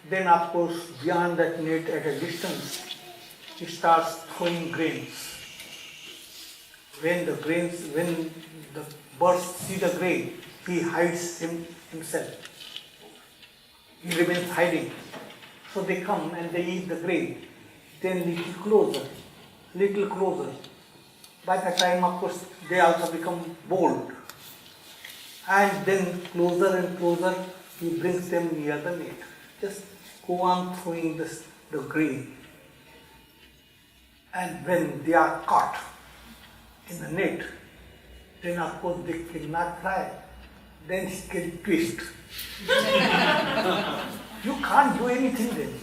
then of course beyond that net at a distance, he starts throwing grains. When the birds see the grain, he hides himself. He remains hiding. So they come and they eat the grain. Then little closer. By the time, of course, they also become bold. And then closer and closer, he brings them near the net. Just go on throwing the grain. And when they are caught in the net, then of course they cannot fly. Then he can twist. You can't do anything then.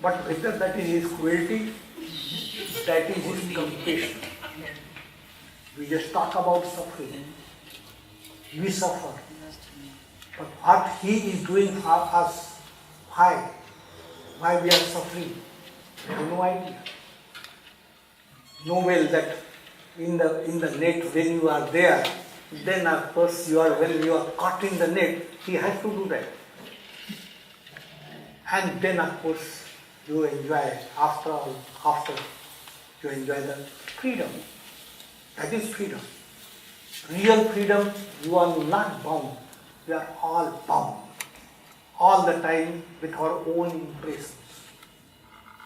But whether that is his cruelty, that is his compassion. We just talk about suffering. We suffer. But what he is doing for us, why we are suffering, we have no idea. Know well that in the net when you are there, then of course when you are caught in the net, he has to do that. And then of course you enjoy, after you enjoy the freedom. That is freedom. Real freedom, you are not bound. We are all bound. All the time with our own impressions.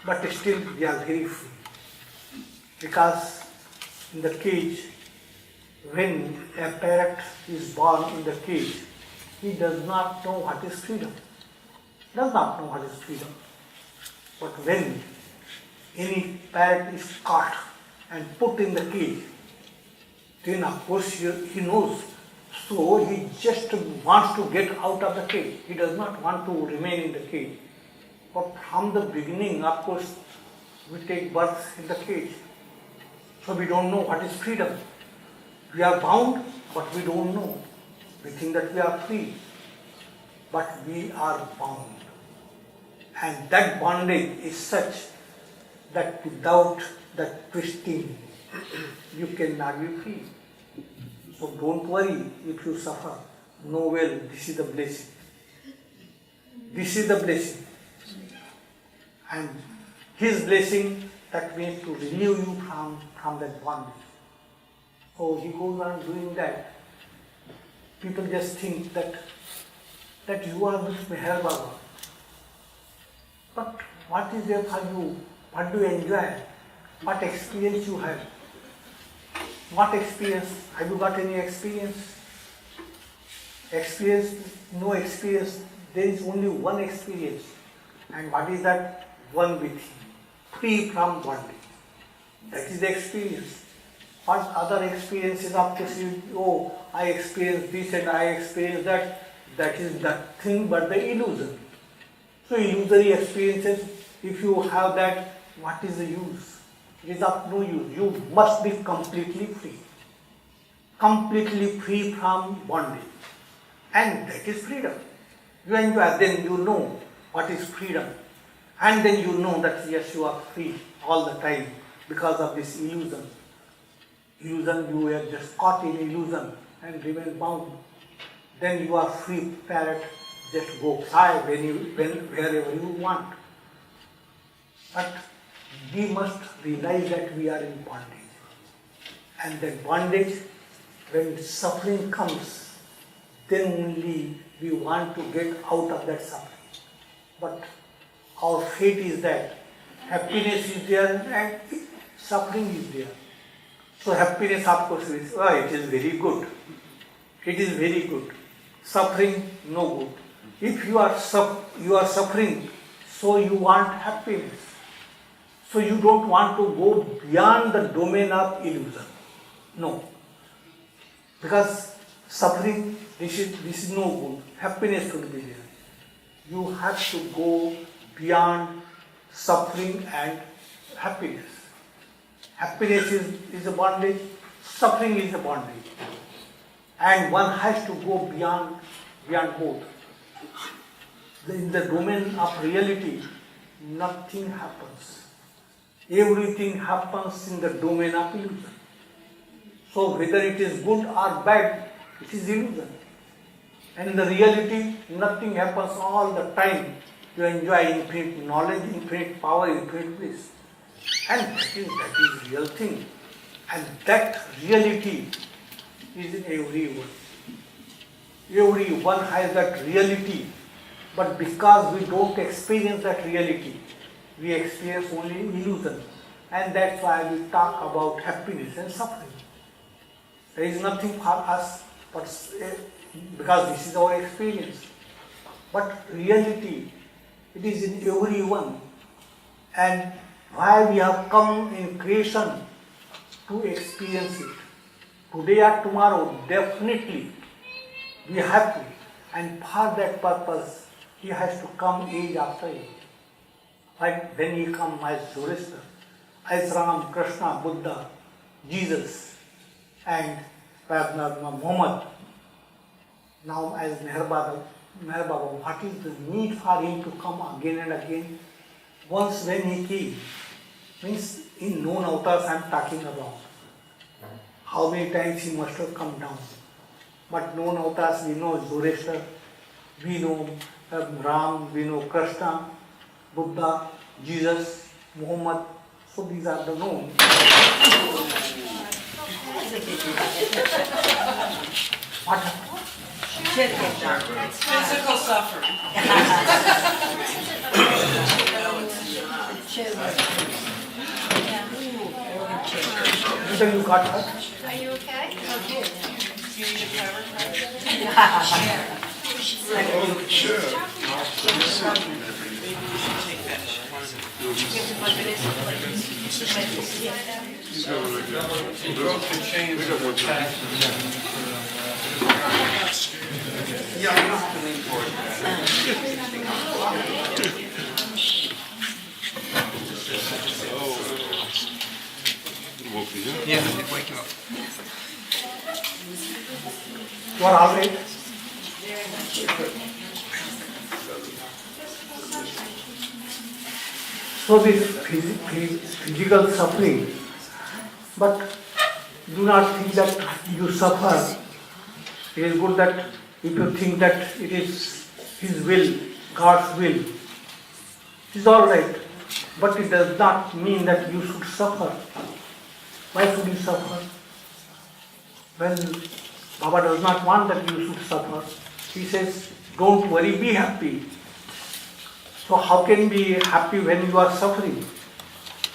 But still we are very free. Because in the cage, when a parrot is born in the cage, he does not know what is freedom. Does not know what is freedom. But when any parrot is caught and put in the cage, then of course he knows. So he just wants to get out of the cage. He does not want to remain in the cage. But from the beginning, of course, we take birth in the cage. So we don't know what is freedom. We are bound, but we don't know. We think that we are free, but we are bound. And that bondage is such that without that twisting, you cannot be free. So don't worry if you suffer. Know well, this is the blessing. This is the blessing. And his blessing that means to renew you from that bondage. So he goes on doing that. People just think that that you are with Meher Baba. But what is there for you? What do you enjoy? What experience you have? What experience? Have you got any experience? Experience, no experience. There is only one experience. And what is that? One with Him. Free from bondage. That is the experience. What other experiences after you, oh, I experienced this and I experienced that, that is nothing but the illusion. So illusory experiences, if you have that, what is the use? It is of no use. You must be completely free. Completely free from bondage. And that is freedom. You enjoy, then you know what is freedom. And then you know that yes, you are free all the time because of this illusion. Illusion, you were just caught in illusion and remain bound. Then you are free parrot, just go fly wherever you want. But we must realize that we are in bondage. And that bondage, when suffering comes, then only we want to get out of that suffering. But our fate is that happiness is there and suffering is there. So happiness, of course, is, it is very good. It is very good. Suffering, no good. If you are suffering, so you want happiness. So you don't want to go beyond the domain of illusion. No. Because suffering, this is no good. Happiness should be there. You have to go beyond suffering and happiness. Happiness is a bondage, suffering is a bondage. And one has to go beyond both. In the domain of reality, nothing happens. Everything happens in the domain of illusion. So whether it is good or bad, it is illusion. And in the reality, nothing happens all the time. You enjoy infinite knowledge, infinite power, infinite bliss. And that is real thing. And that reality is in everyone. Everyone has that reality. But because we don't experience that reality, we experience only illusion. And that's why we talk about happiness and suffering. There is nothing for us but because this is our experience. But reality, it is in everyone. And why we have come in creation to experience it. Today or tomorrow, definitely, we have to. And for that purpose, he has to come age after age. Like then he comes as Zoroaster, as Ram, Krishna, Buddha, Jesus, and Muhammad. Now as Meher Baba, what is the need for him to come again and again? Once when he came, means in known avatars I am talking about. How many times he must have come down. But known avatars, we know Zoroaster, we know Ram, we know Krishna, Buddha, Jesus, Muhammad. So these are the known. What happened? It's physical suffering. Whether you got hurt? Are you okay? You need a cover Sure. Maybe you should take that Yeah, you don't have to lean forward. Yeah, it wake you up. You are all right? So this physical suffering, but do not think that you suffer. It is good that if you think that it is His will, God's will, it is all right. But it does not mean that you should suffer. Why should you suffer? When Baba does not want that you should suffer, He says, don't worry, be happy. So how can we be happy when you are suffering?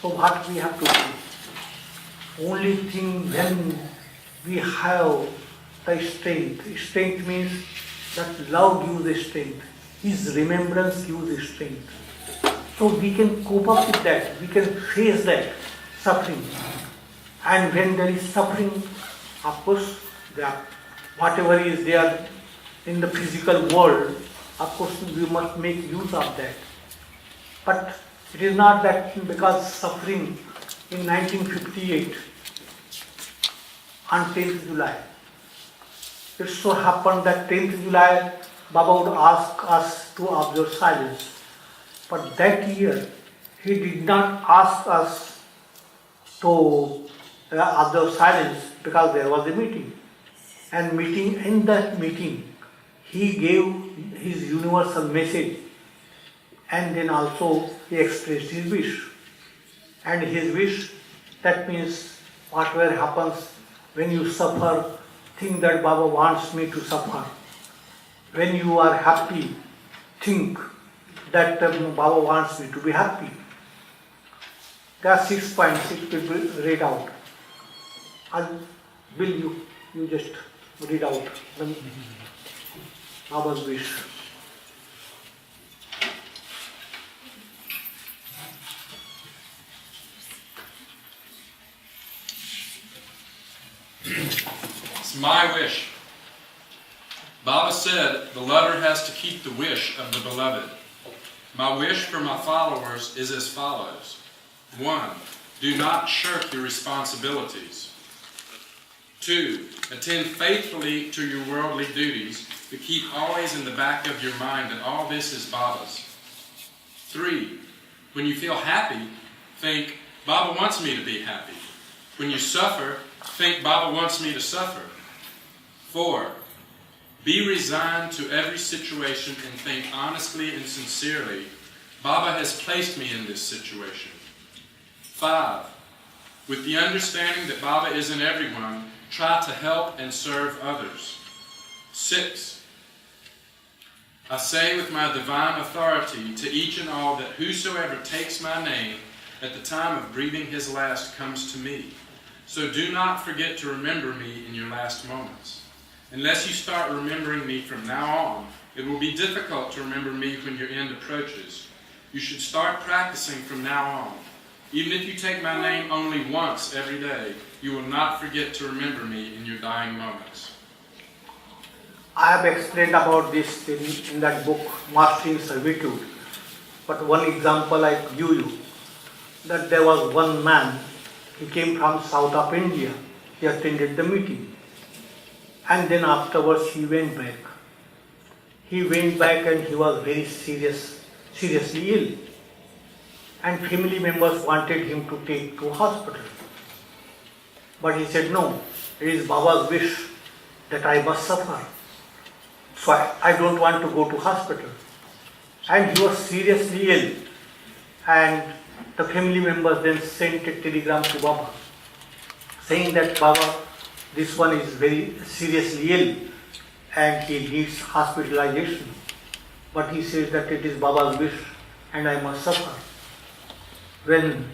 So what we have to do? Only thing when we have the strength. Strength means that love gives the strength. His remembrance gives the strength. So we can cope up with that. We can face that suffering. And when there is suffering, of course, whatever is there in the physical world, of course, we must make use of that. But it is not that because suffering in 1958 on 10th July. It so happened that 10th July, Baba would ask us to observe silence. But that year, he did not ask us to observe silence because there was a meeting. And in that meeting, he gave his universal message, and then also he expressed his wish. And his wish, that means whatever happens when you suffer, think that Baba wants me to suffer. When you are happy, think that Baba wants me to be happy. There are 6 points, it will be read out. Will you just read out the Baba's wish. It's my wish. Baba said the lover has to keep the wish of the beloved. My wish for my followers is as follows. 1. Do not shirk your responsibilities. 2. Attend faithfully to your worldly duties, but keep always in the back of your mind that all this is Baba's. 3. When you feel happy, think, Baba wants me to be happy. When you suffer, think Baba wants me to suffer. 4. Be resigned to every situation and think honestly and sincerely, Baba has placed me in this situation. 5. With the understanding that Baba is in everyone, try to help and serve others. 6. I say with my divine authority to each and all that whosoever takes my name at the time of breathing his last comes to me. So do not forget to remember me in your last moments. Unless you start remembering me from now on, it will be difficult to remember me when your end approaches. You should start practicing from now on. Even if you take my name only once every day, you will not forget to remember me in your dying moments. I have explained about this in that book, Mastering Servitude. But one example I give you, that there was one man, he came from south of India, he attended the meeting. And then afterwards he went back. He went back and he was very seriously ill. And family members wanted him to take to hospital. But he said, no, it is Baba's wish that I must suffer. So I don't want to go to hospital. And he was seriously ill. And the family members then sent a telegram to Baba, saying that Baba, this one is very seriously ill and he needs hospitalization. But he says that it is Baba's wish and I must suffer. When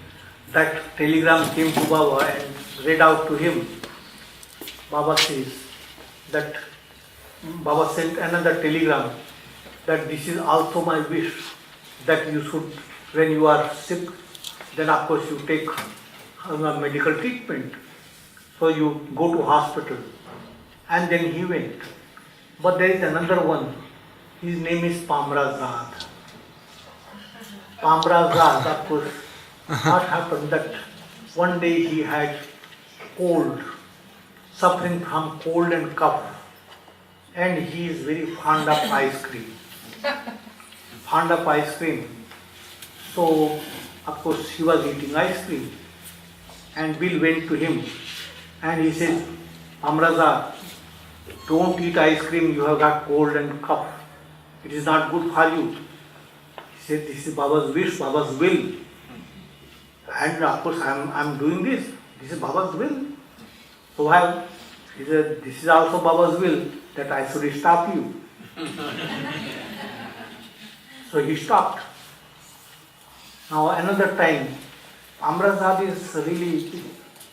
that telegram came to Baba and read out to him, Baba says that Baba sent another telegram that this is also my wish, that you should, when you are sick, then of course you take medical treatment. So you go to hospital. And then he went. But there is another one. His name is Pamrazad. Pamrazad, of course, what happened that one day he had cold, suffering from cold and cough. And he is very fond of ice cream. Fond of ice cream. So, of course, he was eating ice cream. And Bill went to him. And he says, Amraza, don't eat ice cream, you have got cold and cough. It is not good for you. He said, this is Baba's wish, Baba's will. And of course, I'm doing this. This is Baba's will. So he said, this is also Baba's will, that I should stop you. So he stopped. Now another time, Amrazad is really,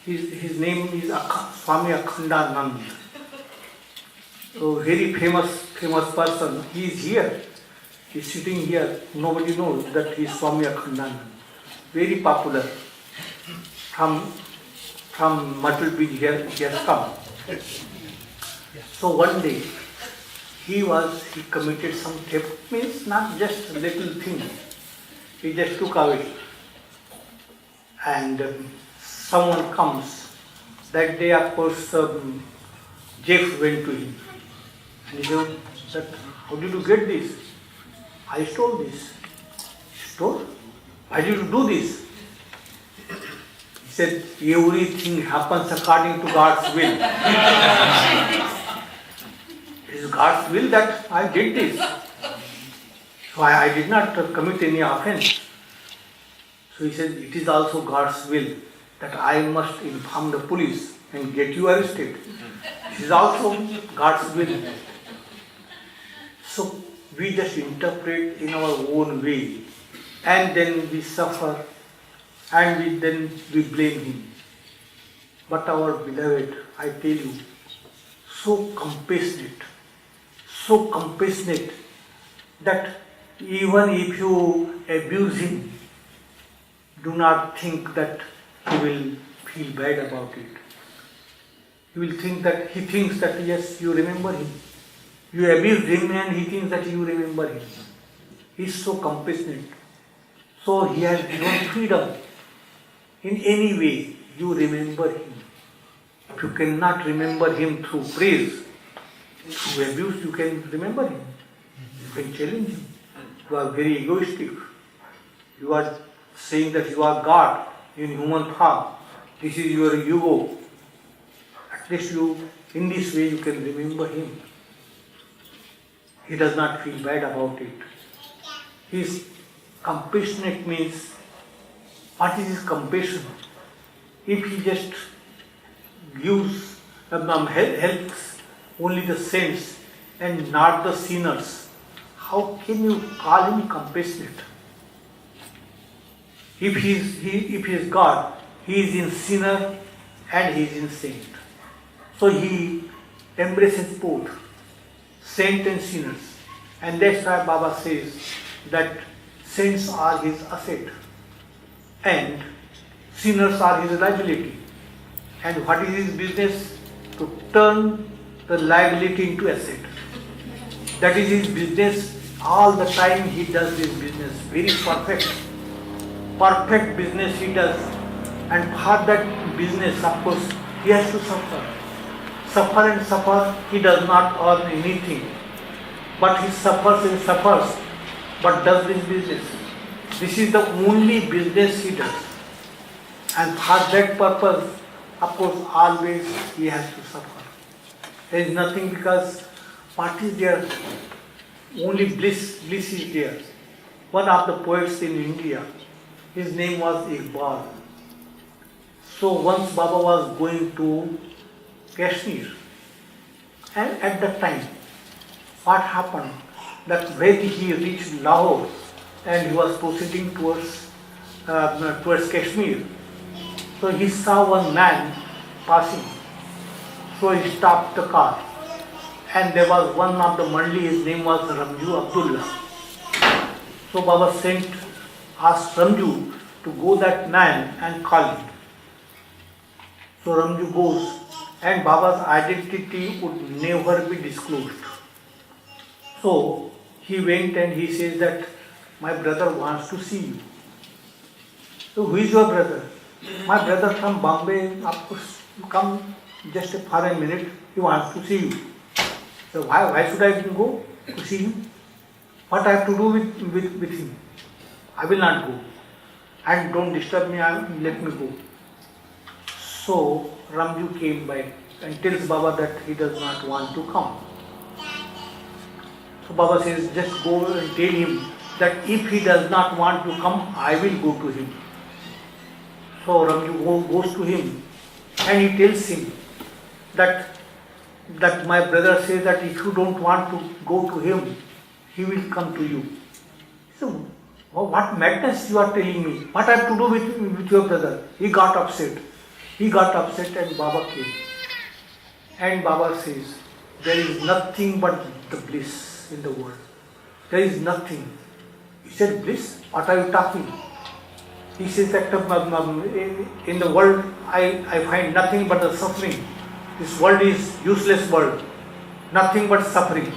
his name is Swami Akhandanand. So very famous person. He is here. He is sitting here. Nobody knows that he is Swami Akhandanand. Very popular. From Myrtle Beach he has come. So one day he committed some theft, means not just a little thing. He just took away. And someone comes. That day, of course, Jeff went to him. And he said, how did you get this? I stole this. Stole? Why did you do this? He said, everything happens according to God's will. It is God's will that I did this. So I did not commit any offense. So he said, it is also God's will that I must inform the police and get you arrested. It is also God's will. So we just interpret in our own way, and then we suffer, and then we blame him. But our beloved, I tell you, so compassionate that even if you abuse him, do not think that he will feel bad about it. He thinks that yes, you remember him. You abused him and he thinks that you remember him. He is so compassionate. So he has given freedom. In any way, you remember him. If you cannot remember him through praise, through abuse, you can remember him. You can challenge him. You are very egoistic. You are saying that you are God in human form. This is your ego. At least in this way, you can remember him. He does not feel bad about it. His compassionate means, what is his compassion? If he just helps only the saints and not the sinners, how can you call him compassionate? If he is God, he is in sinner and he is in saint. So he embraces both, saint and sinners. And that's why Baba says that saints are his asset and sinners are his liability. And what is his business? To turn the liability into asset. That is his business. All the time he does this business. Very perfect. Perfect business he does. And for that business, of course, he has to suffer. Suffer and suffer, he does not earn anything. But he suffers and suffers, but does this business. This is the only business he does. And for that purpose, of course, always he has to suffer. There is nothing, because what is there? Only bliss is there. One of the poets in India, his name was Iqbal. So once Baba was going to Kashmir, and at that time, what happened? That when he reached Lahore and he was proceeding towards Kashmir, so he saw one man passing. So he stopped the car, and there was one of the Mandi, his name was Ramju Abdullah. So Baba asked Ramju to go that man and call him. So Ramju goes, and Baba's identity would never be disclosed. So he went and he says that my brother wants to see you. So who is your brother? My brother from Bombay, of course, come just for a minute, he wants to see you. So why should I go to see him? What I have to do with him? I will not go. And don't disturb me, let me go. So Ramju came back and tells Baba that he does not want to come. So Baba says, just go and tell him that if he does not want to come, I will go to him. So Ramju goes to him and he tells him that that my brother says that if you don't want to go to him, he will come to you. So, what madness you are telling me? What I have to do with your brother? He got upset. He got upset and Baba came. And Baba says, there is nothing but the bliss in the world. There is nothing. He said, bliss? What are you talking? He says that in the world I find nothing but the suffering. This world is useless world. Nothing but suffering.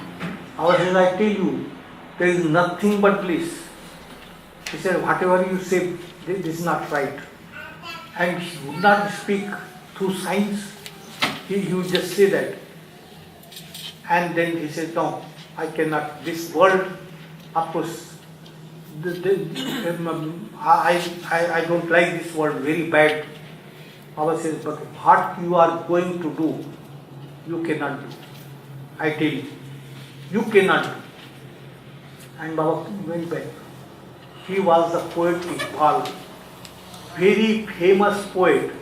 Our says, I tell you, there is nothing but bliss. He said, whatever you say, this is not right. And he would not speak through signs. He would just say that. And then he said, no, I cannot. This world, of course, I don't like this world, very bad. Baba says, but what you are going to do, you cannot do. I tell you cannot do. And Baba went back. He was the poet Iqbal, very famous poet.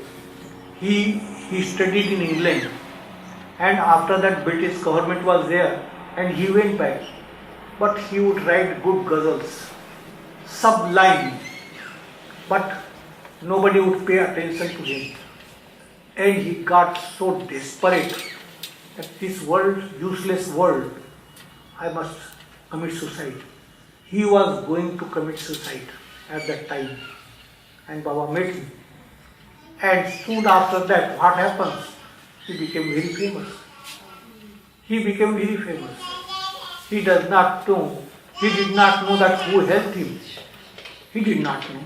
He studied in England, and after that British government was there, and he went back. But he would write good ghazals, sublime, but nobody would pay attention to him. And he got so desperate that this world, useless world, I must commit suicide. He was going to commit suicide at that time. And Baba met him. And soon after that, what happens? He became very famous. He became very famous. He did not know that who helped him. He did not know.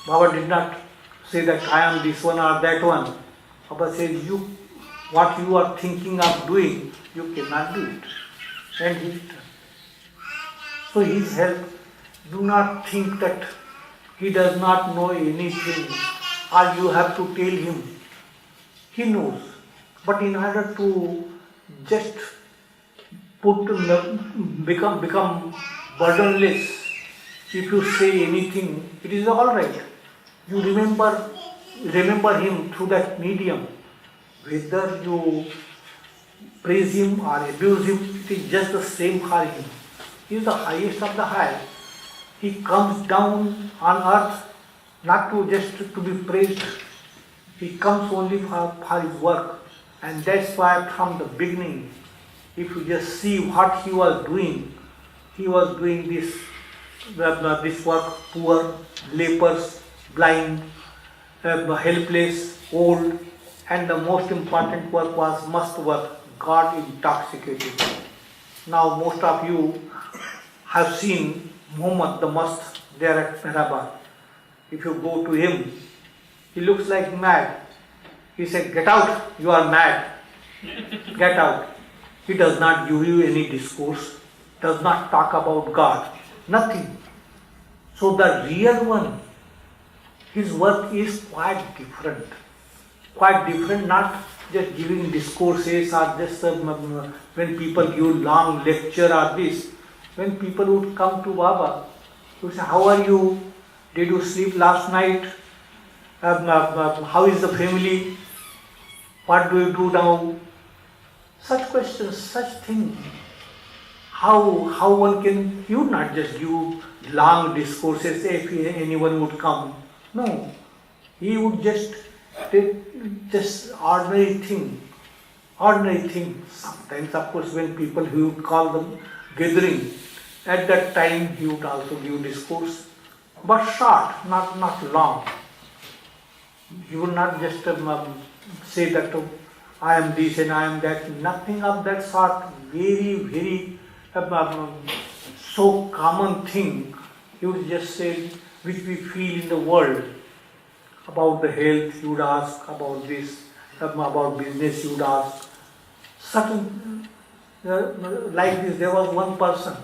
Baba did not say that I am this one or that one. Baba says, what you are thinking of doing, you cannot do it. And he did. So his help, do not think that he does not know anything or you have to tell him. He knows. But in order to just become burdenless, if you say anything, it is all right. You remember him through that medium. Whether you praise him or abuse him, it is just the same for him. He is the highest of the high. He comes down on earth not to just to be praised. He comes only for his work. And that's why from the beginning, if you just see what he was doing this work, poor, lepers, blind, helpless, old, and the most important work was must work, God intoxicated. Now most of you have seen Muhammad the must there at Mehrabad. If you go to him, he looks like mad. He said, get out, you are mad. Get out. He does not give you any discourse, does not talk about God, nothing. So the real one, his work is quite different. Quite different, not just giving discourses or just when people give long lecture or this. When people would come to Baba, he would say, how are you? Did you sleep last night? How is the family? What do you do now? Such questions, such things. How one can, he would not just give long discourses if anyone would come. No, he would just take just ordinary thing. Sometimes, of course, when people, he would call them gathering, at that time he would also give discourse, but short, not long. He would not just say that I am this and I am that, nothing of that sort. Very, very so common thing. He would just say, which we feel in the world. About the health, you would ask, about this, about business, you would ask. Certain, like this, there was one person.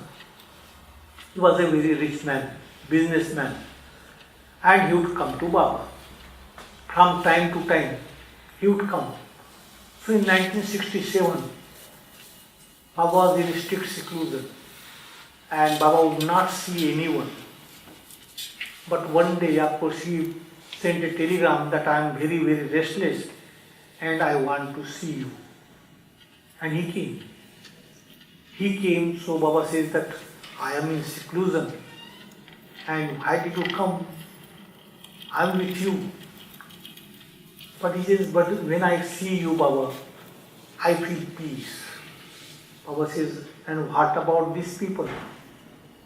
He was a very rich man, businessman, and he would come to Baba. From time to time, he would come. So in 1967, Baba was in strict seclusion, and Baba would not see anyone. But one day, of course, he sent a telegram that I am very, very restless and I want to see you. And he came. He came, so Baba says that I am in seclusion. And why did you come? I am with you. But he says, but when I see you, Baba, I feel peace. Baba says, and what about these people?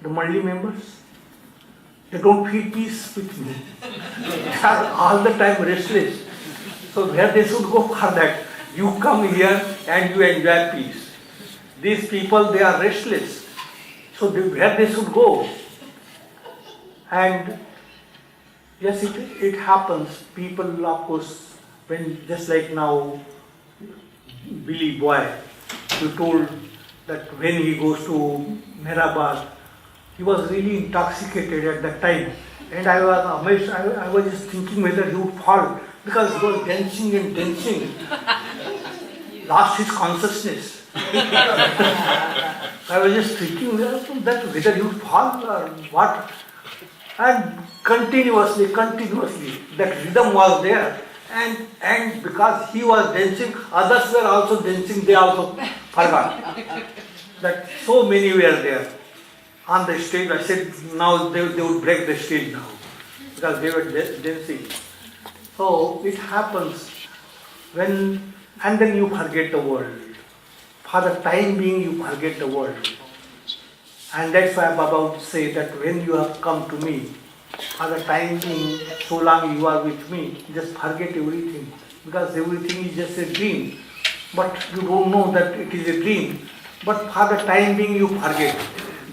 The Mandi members? They don't feel peace with me. They are all the time restless. So where they should go for that? You come here and you enjoy peace. These people, they are restless. So where they should go? And yes, it happens. People, of course, when just like now, Billy Boy, you told that when he goes to Mehrabad, he was really intoxicated at that time. And I was amazed, I was just thinking whether he would fall because he was dancing and dancing. Lost his consciousness. I was just thinking that whether he would fall or what. And continuously, that rhythm was there. And because he was dancing, others were also dancing, they also forgot. That so many were there on the stage. I said, now they would break the stage now, because they were dancing. So it happens when, and then you forget the world. For the time being, you forget the world. And that's why Baba would say that when you have come to me, for the time being, so long you are with me, just forget everything. Because everything is just a dream. But you don't know that it is a dream. But for the time being, you forget.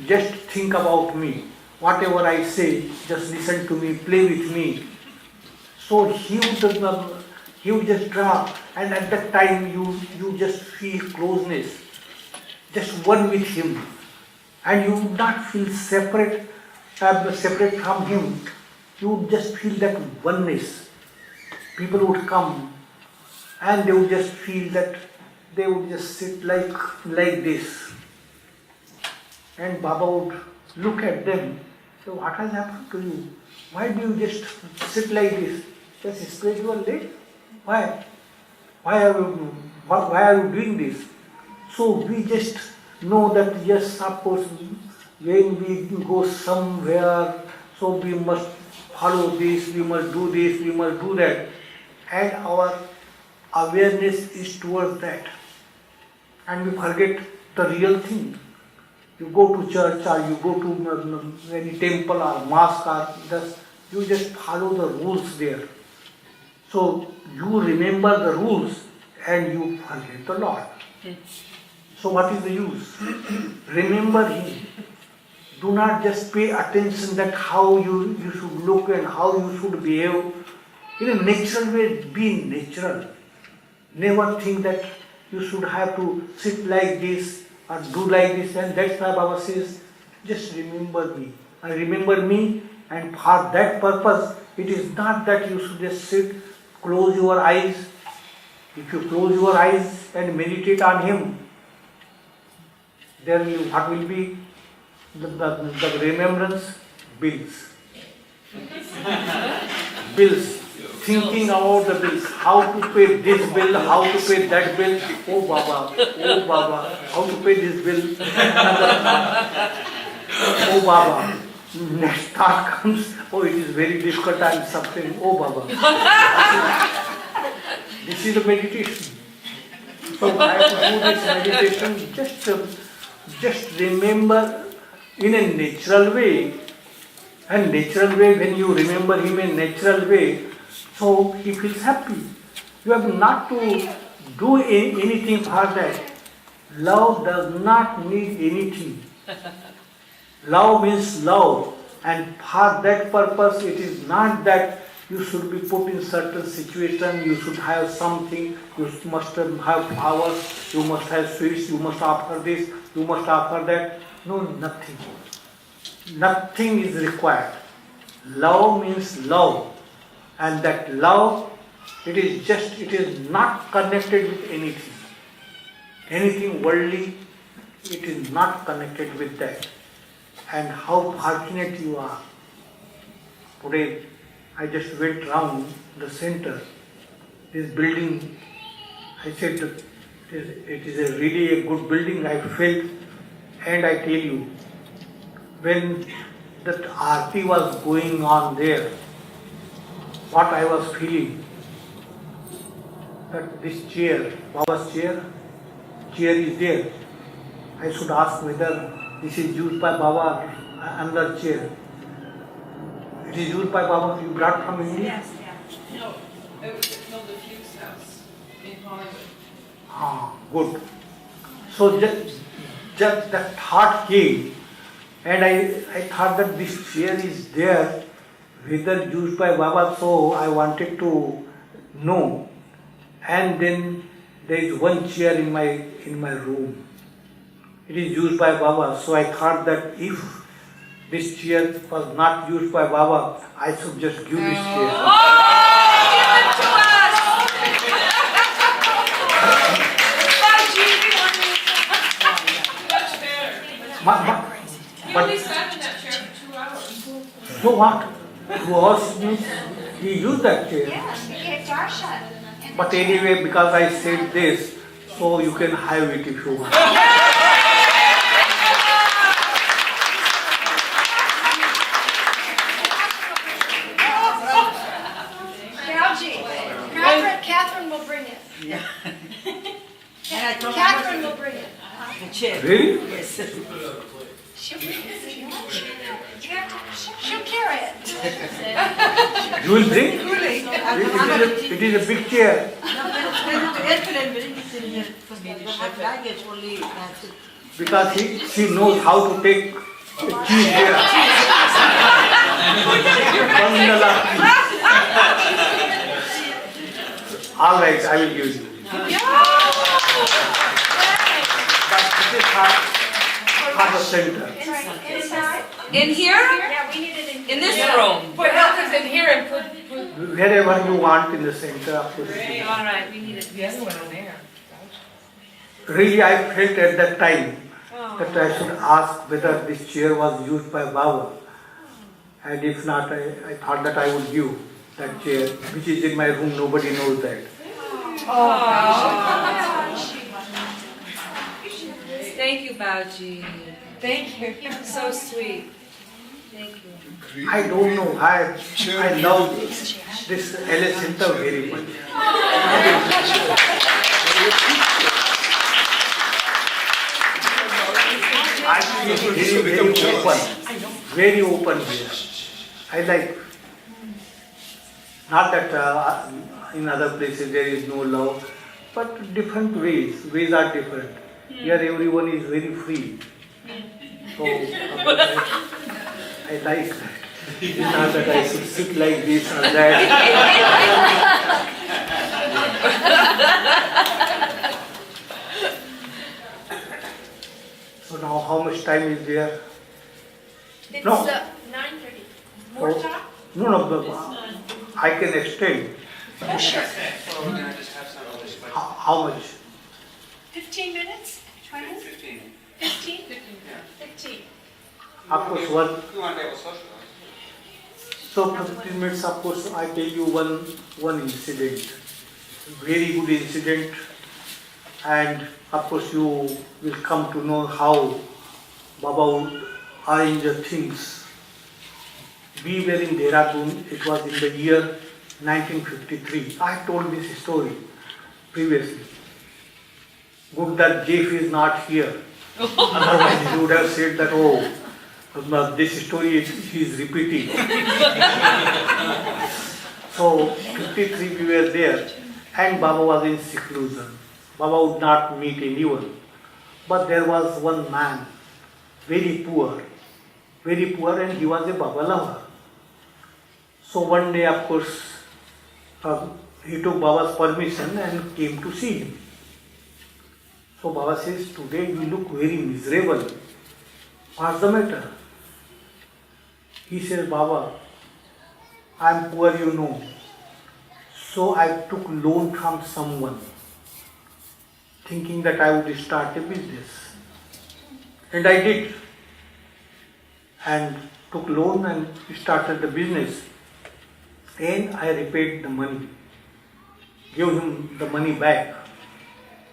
Just think about me. Whatever I say, just listen to me, play with me. So he would just drop, and at that time you just feel closeness, just one with him. And you would not feel separate from him. You would just feel that oneness. People would come and they would just feel that they would just sit like this. And Baba would look at them. So what has happened to you? Why do you just sit like this? Just spiritual late? Why? Why are you doing this? So we just know that yes, of course, when we go somewhere, so we must follow this, we must do this, we must do that. And our awareness is towards that. And we forget the real thing. You go to church or you go to any temple or mosque or just, you just follow the rules there. So you remember the rules and you forget the Lord. So what is the use? Remember Him. Do not just pay attention that how you should look and how you should behave. In a natural way, be natural. Never think that you should have to sit like this or do like this. And that's why Baba says, just remember me. And remember me, and for that purpose, it is not that you should just sit, close your eyes. If you close your eyes and meditate on Him, then what will be? The remembrance builds. Bills. Thinking about the bills. How to pay this bill, how to pay that bill. Oh Baba, how to pay this bill. Oh Baba. Next thought comes, oh it is very difficult, I am suffering. Oh Baba. This is the meditation. So I have to do this meditation, just remember in a natural way. And natural way, when you remember Him in a natural way, so He feels happy. You have not to do anything for that. Love does not need anything. Love means love. And for that purpose, it is not that you should be put in certain situation, you should have something, you must have powers, you must have sweets, you must offer this, you must offer that. No, nothing. Nothing is required. Love means love. And that love, it is not connected with anything. Anything worldly, it is not connected with that. And how fortunate you are. Today, I just went round the center, this building. I said, It is a really a good building, I felt. And I tell you, when that aarti was going on there, what I was feeling, that this chair, Baba's chair is there. I should ask whether this is used by Baba or another chair. It is used by Baba, you brought from India? Yes, yeah. No, it was the Fuchs house in Hollywood. Ah, good. So just that thought came, and I thought that this chair is there, whether used by Baba, so I wanted to know. And then there is one chair in my room. It is used by Baba, so I thought that if this chair was not used by Baba, I should just give this chair. Give it to us! Much better. He only sat in that chair for 2 hours. So what? 2 hours means he used that chair. Yes, you get a door shut. But anyway, because I said this, so you can have it if you want. Catherine will bring it. Yeah. And I told Catherine will bring it. the chair. Really? Yes. She'll bring it. She'll carry it. You will bring? It is a big chair. Because she knows how to take cheese here. All right, I will give you. But this is for the center. Inside? In here? Yeah, we need it in. In this room? Put Elka's in here and put... Wherever you want in the center, of course. All right, we need it. The other one in there. Really, I felt at that time that I should ask whether this chair was used by Baba. And if not, I thought that I would give that chair, which is in my room. Nobody knows that. Thank you, Bauji. Thank you. You're so sweet. Thank you. I don't know why I love this LA Center very much. I feel very open here. I like, not that in other places there is no love, but different ways are different. Here everyone is very free. So I like that. It's not that I should sit like this or that. So now how much time is there? It's No. 9:30. More Oh, time? no, I can extend. Oh, sure. How much? 15 minutes? 20? 15. 15? 15. Of course, so 15 minutes, of course, I tell you one incident. Very good incident. And of course, you will come to know how Baba would arrange the things. We were in Dehradun, it was in the year 1953. I told this story previously. Good that Jeff is not here. Otherwise, he would have said that, oh, this story he is repeating. So, 53 we were there, and Baba was in seclusion. Baba would not meet anyone. But there was one man, very poor, and he was a Baba lover. So one day, of course, he took Baba's permission and came to see him. So Baba says, today you look very miserable. What's the matter? He says, Baba, I am poor, you know. So I took loan from someone, thinking that I would start a business. And I did. And took loan and started the business. And I repaid the money. Gave him the money back.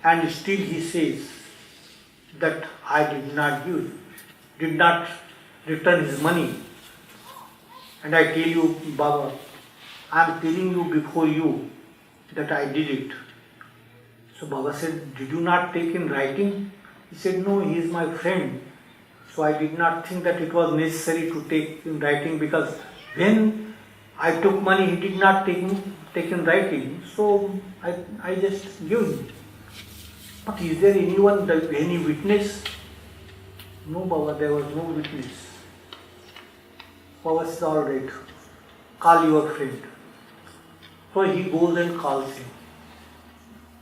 and still he says that I did not return his money. And I tell you, Baba, I am telling you before you that I did it. So Baba said, did you not take in writing? He said, no, he is my friend. So I did not think that it was necessary to take in writing, because when I took money, he did not take in writing. So I just give him. But is there anyone, any witness? No, Baba, there was no witness. Baba says, all right, call your friend. So he goes and calls him.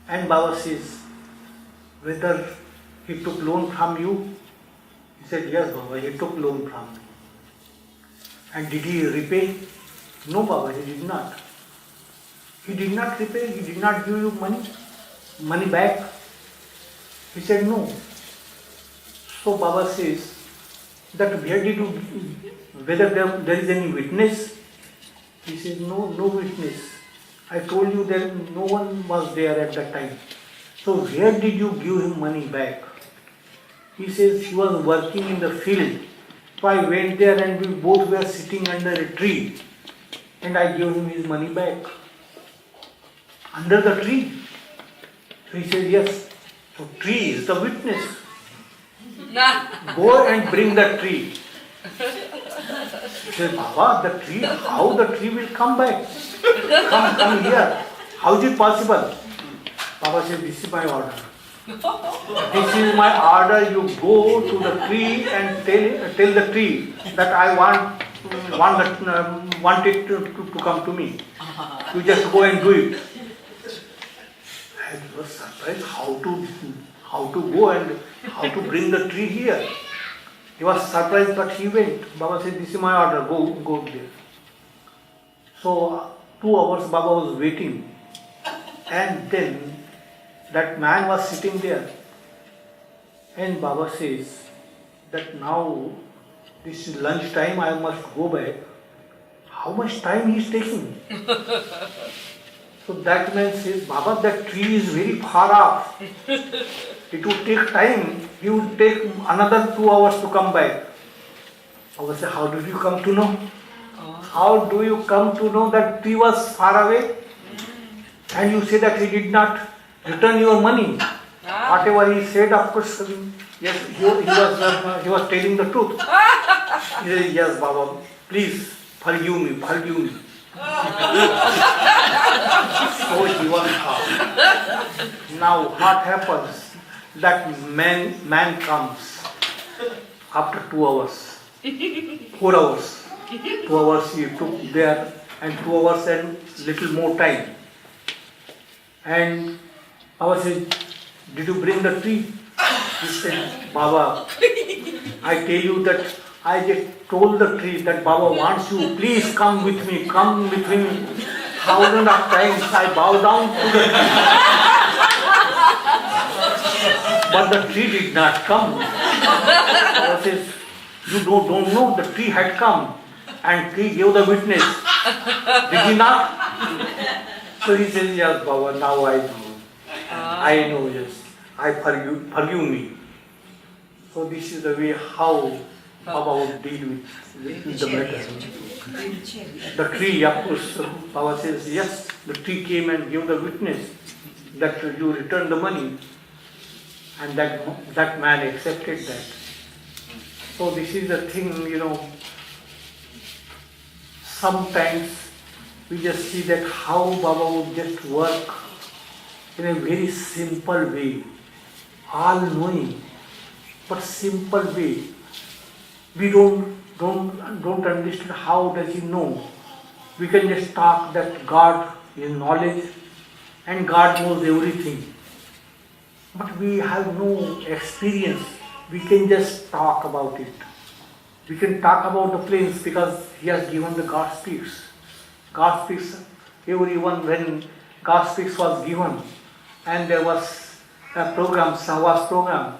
And Baba says, whether he took loan from you? He said, yes, Baba, he took loan from me. And did he repay? No, Baba, he did not. He did not repay, he did not give you money back. He said, no. So Baba says, that where did you, whether there is any witness? He says, no witness. I told you that no one was there at that time. So where did you give him money back? He says he was working in the field. So I went there and we both were sitting under a tree. And I gave him his money back. Under the tree. So he said, yes. So tree is the witness. Go and bring the tree. He said, Baba, the tree, how the tree will come back? Come here. How is it possible? Baba said, this is my order. This is my order. You go to the tree and tell the tree that I want it to come to me. You just go and do it. And he was surprised how to go and how to bring the tree here. He was surprised, but he went. Baba said, this is my order, go there. So 2 hours Baba was waiting. And then that man was sitting there. And Baba says that now this is lunch time, I must go back. How much time he is taking? So that man says, Baba, that tree is very far off. It would take time. He would take another 2 hours to come back. Baba said, how did you come to know? How do you come to know that tree was far away? And you say that he did not return your money. Whatever he said, of course, yes, he was telling the truth. He said, yes, Baba, please forgive me. So he was calm. Now what happens? That man comes after 2 hours, 4 hours. 2 hours he took there, and 2 hours and little more time. And Baba said, did you bring the tree? He said, Baba, I tell you that I just told the tree that Baba wants you, please come with me. Thousands of times I bow down to the tree. But the tree did not come. Baba says, you don't know, the tree had come. And tree gave the witness. Did he not? So he says, yes, Baba, now I know. I know, yes. I forgive me. So this is the way how Baba would deal with the matter. The tree, of course, Baba says, yes, the tree came and gave the witness that you returned the money. And that man accepted that. So this is the thing, sometimes we just see that how Baba would just work in a very simple way, all-knowing, but simple way. We don't understand how does he know. We can just talk that God is knowledge and God knows everything. But we have no experience. We can just talk about it. We can talk about the planes because he has given the God speaks. God speaks, everyone, when God speaks was given, and there was a program, Sahwas program.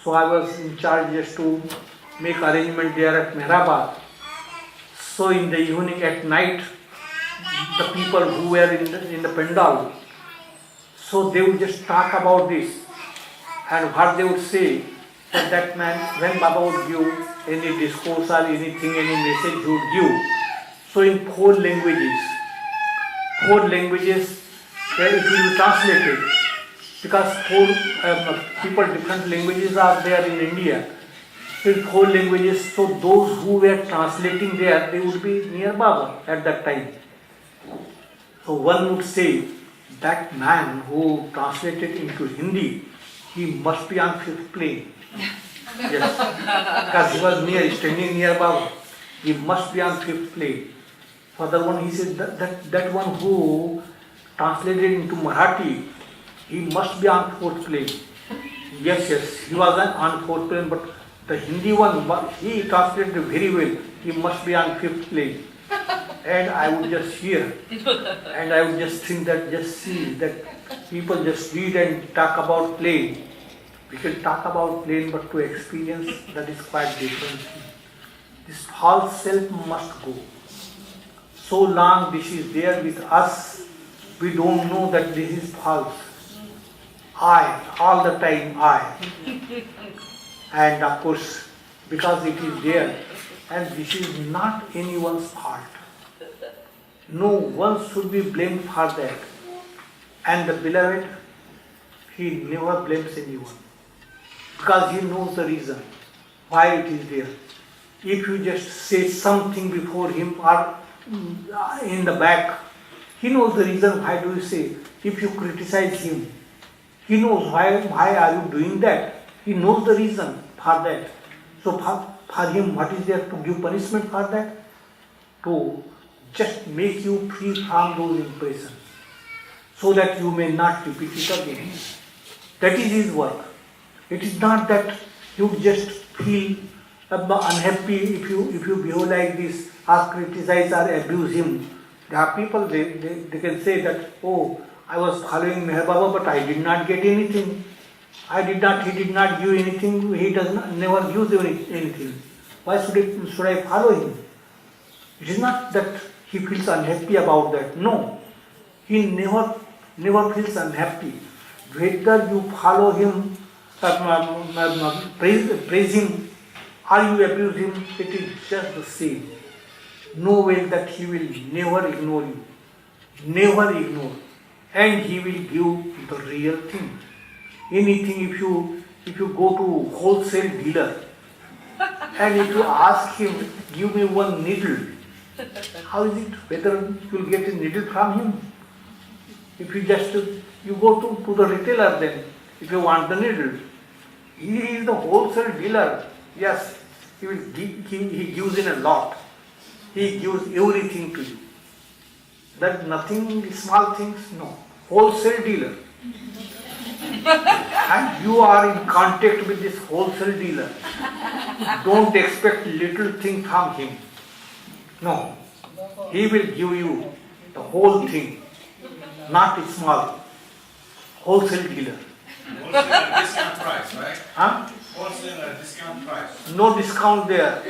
So I was in charge just to make arrangement there at Mehrabad. So in the evening, at night, the people who were in the pandal, So they would just talk about this, and what they would say that that man, when Baba would give any discourse or anything, any message he would give, so in four languages, where it will be translated, because four people, different languages are there in India. So in four languages, so those who were translating there, they would be near Baba at that time. So one would say, that man who translated into Hindi, he must be on fifth plane. Yes, because he was standing near Baba. He must be on fifth plane. Further one, he said that one who translated into Marathi, he must be on fourth plane. Yes, he was on fourth plane, but the Hindi one, he translated very well. He must be on fifth plane. And I would just hear, and I would just think that, just see that people just read and talk about plane. We can talk about plane, but to experience, that is quite different. This false self must go. So long this is there with us, we don't know that this is false. I, all the time I. And of course, because it is there, and this is not anyone's fault. No one should be blamed for that. And the beloved, he never blames anyone. Because he knows the reason why it is there. If you just say something before him or in the back, he knows the reason why do you say. If you criticize him, he knows why are you doing that. He knows the reason for that. So for him, what is there to give punishment for that? To just make you free from those impressions, so that you may not repeat it again. That is his work. It is not that you just feel unhappy if you behave like this, or criticize or abuse him. There are people, they can say that, oh, I was following Meher Baba, but I did not get anything. He did not give anything, he never gives anything. Why should I follow him? It is not that he feels unhappy about that. No, he never feels unhappy. Whether you follow him, praise him, or you abuse him, it is just the same. Know well that he will never ignore you. Never ignore. And he will give the real thing. Anything, if you go to wholesale dealer and if you ask him, give me one needle, how is it whether you will get a needle from him? If you go to the retailer then, if you want the needle, he is the wholesale dealer. Yes, he gives in a lot. He gives everything to you. That nothing, small things, no. Wholesale dealer. And you are in contact with this wholesale dealer. Don't expect little thing from him. No. He will give you the whole thing, not a small. Wholesale dealer. Wholesale at discount price, right? Huh? Wholesale at discount price. No discount there.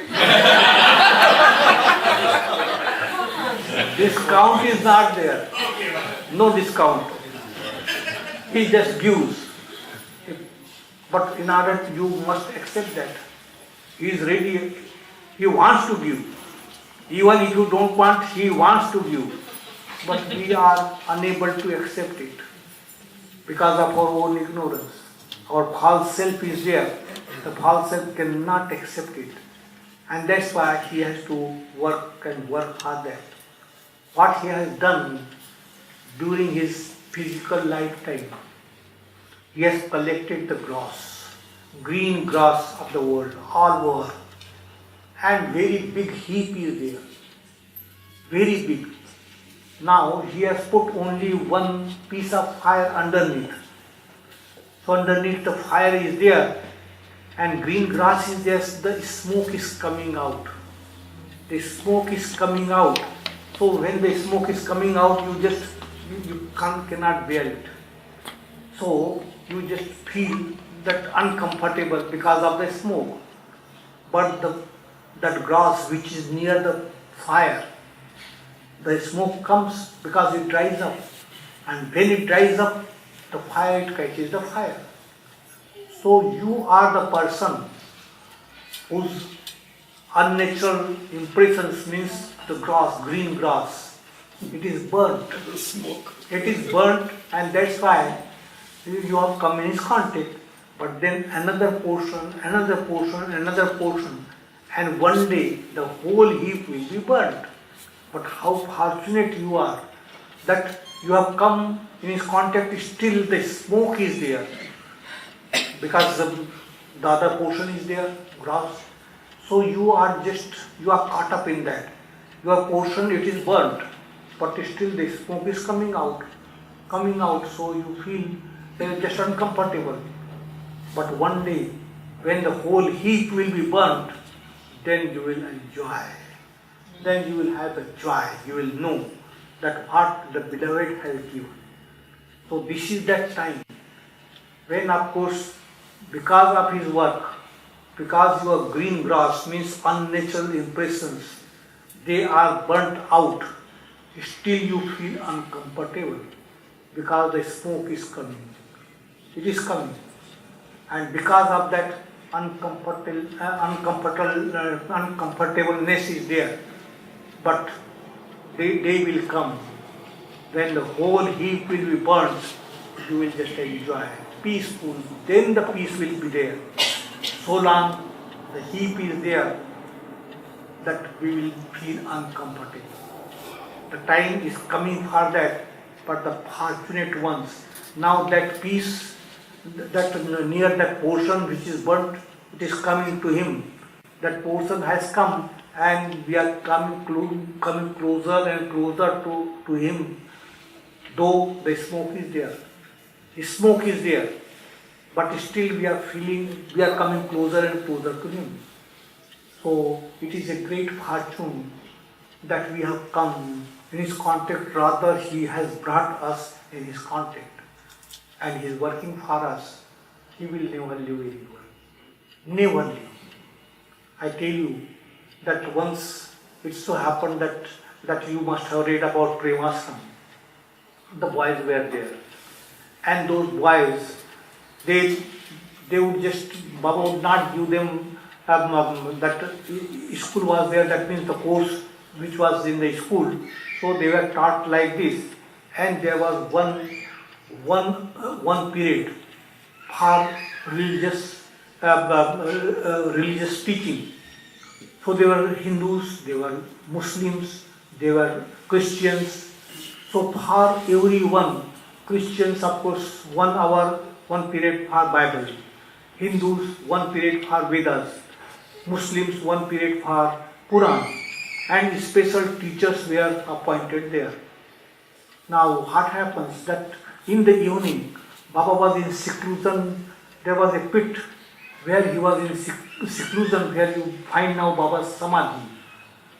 Discount is not there. No discount. He just gives. But in order, you must accept that. He is ready. He wants to give. Even if you don't want, he wants to give. But we are unable to accept it because of our own ignorance. Our false self is there. The false self cannot accept it. And that's why he has to work for that. What he has done during his physical lifetime, he has collected the grass, green grass of the world, all over. And very big heap is there. Very big. Now he has put only one piece of fire underneath. So underneath the fire is there and green grass is there, the smoke is coming out. The smoke is coming out. So when the smoke is coming out, you cannot bear it. So you just feel that uncomfortable because of the smoke. But that grass which is near the fire, the smoke comes because it dries up. And when it dries up, the fire, it catches the fire. So you are the person whose unnatural impressions means the grass, green grass. It is burnt. It is burnt, and that's why you have come in its contact. But then another portion, another portion, another portion, and one day the whole heap will be burnt. But how fortunate you are that you have come in its contact, still the smoke is there. Because the other portion is there, grass. So you are caught up in that. Your portion, it is burnt, but still the smoke is coming out, so you feel just uncomfortable. But one day, when the whole heap will be burnt, then you will enjoy. Then you will have the joy. You will know that what the beloved has given. So this is that time when, of course, because of his work, because your green grass means unnatural impressions, they are burnt out, still you feel uncomfortable because the smoke is coming. It is coming. And because of that uncomfortableness is there. But day will come when the whole heap will be burnt, you will just enjoy. Peaceful, then the peace will be there. So long the heap is there that we will feel uncomfortable. The time is coming for that, but the fortunate ones, now that peace, that near that portion which is burnt, it is coming to him. That portion has come, and we are coming closer and closer to him, though the smoke is there. The smoke is there, but still we are coming closer and closer to him. So it is a great fortune that we have come in his contact, rather he has brought us in his contact. And he is working for us. He will never leave anyone. Never leave. I tell you that once it so happened that you must have read about Premasam. The boys were there. And those boys, they would just, Baba would not give them, that school was there, that means the course which was in the school. So they were taught like this. And there was one period for religious teaching. So they were Hindus, they were Muslims, they were Christians. So for everyone, Christians of course 1 hour, 1 period for Bible, Hindus 1 period for Vedas, Muslims 1 period for Quran, and special teachers were appointed there. Now what happens that in the evening, Baba was in seclusion. There was a pit where he was in seclusion, where you find now Baba's Samadhi,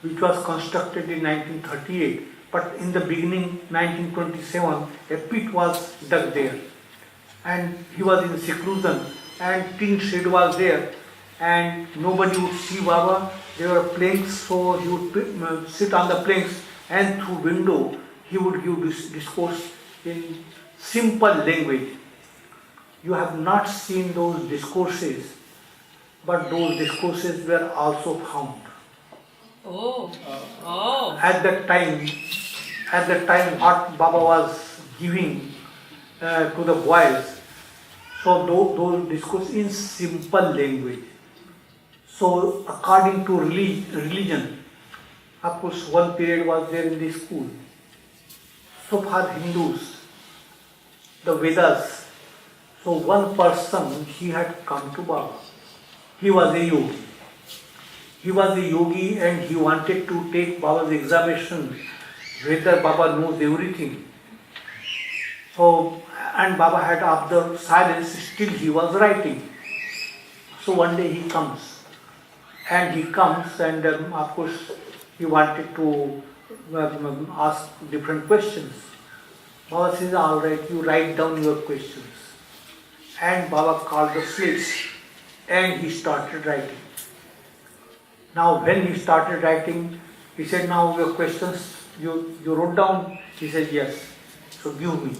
which was constructed in 1938. But in the beginning, 1927, a pit was dug there. And he was in seclusion, and tin shed was there, and nobody would see Baba. There were planks, so he would sit on the planks, and through window, he would give this discourse in simple language. You have not seen those discourses, but those discourses were also found. At that time, what Baba was giving to the boys, so those discourses in simple language. So according to religion, of course 1 period was there in the school. So for Hindus, the Vedas, so one person, he had come to Baba. He was a yogi. He was a yogi and he wanted to take Baba's examination, whether Baba knows everything. So, and Baba had observed silence, still he was writing. So one day he comes, and of course he wanted to ask different questions. Baba says, all right, you write down your questions. And Baba called the slates and he started writing. Now when he started writing, he said, now your questions, you wrote down? He said, yes. So give me.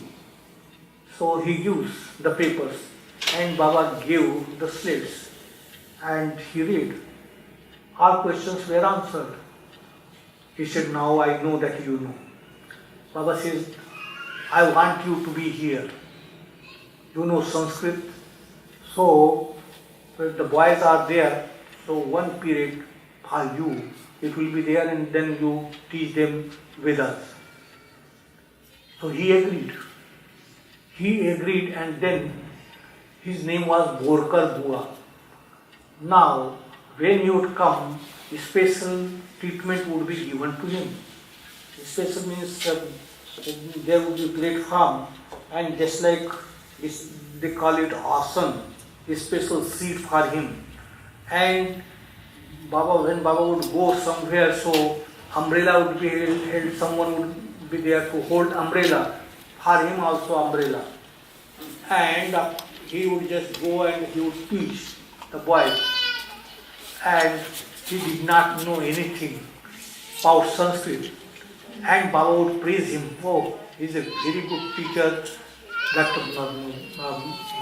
So he gives the papers and Baba gave the slates and he read. All questions were answered. He said, now I know that you know. Baba says, I want you to be here. You know Sanskrit. So when the boys are there, so one period for you, it will be there and then you teach them Vedas. So he agreed. He agreed and then his name was Borkar Bua. Now, when he would come, special treatment would be given to him. Special means there would be platform and just like this, they call it asan, a special seat for him. And Baba, when Baba would go somewhere, so umbrella would be held, someone would be there to hold umbrella, for him also umbrella. And he would just go and he would teach the boys. And he did not know anything about Sanskrit. And Baba would praise him. Oh, he's a very good teacher. That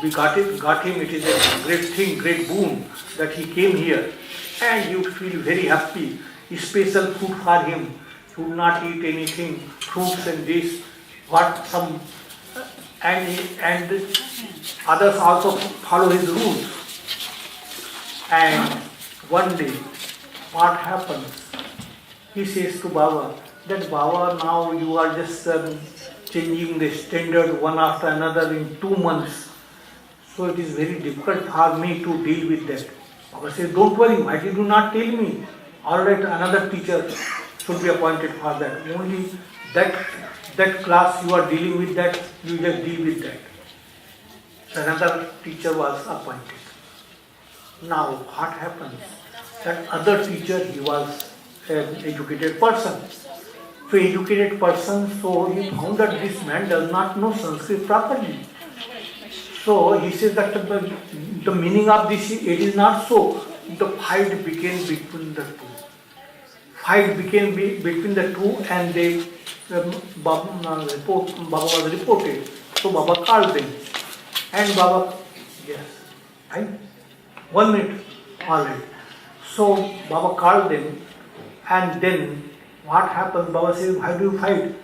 we got him. It is a great thing, great boon that he came here. And you feel very happy. Special food for him. He would not eat anything, fruits and this, what some, and others also follow his rules. And one day, what happens? He says to Baba, that Baba, now you are just changing the standard one after another in 2 months. So it is very difficult for me to deal with that. Baba says, don't worry, why did you not tell me? Alright, another teacher should be appointed for that. Only that class you are dealing with that, you just deal with that. Another teacher was appointed. Now what happens? That other teacher, he was an educated person. So educated person, so he found that this man does not know Sanskrit properly. So he says that the meaning of this, it is not so. The fight became between the two. Fight became between the two and they, Baba was reported. So Baba called them. And Baba, yes, right? 1 minute, all right. So Baba called them and then what happens? Baba says, why do you fight?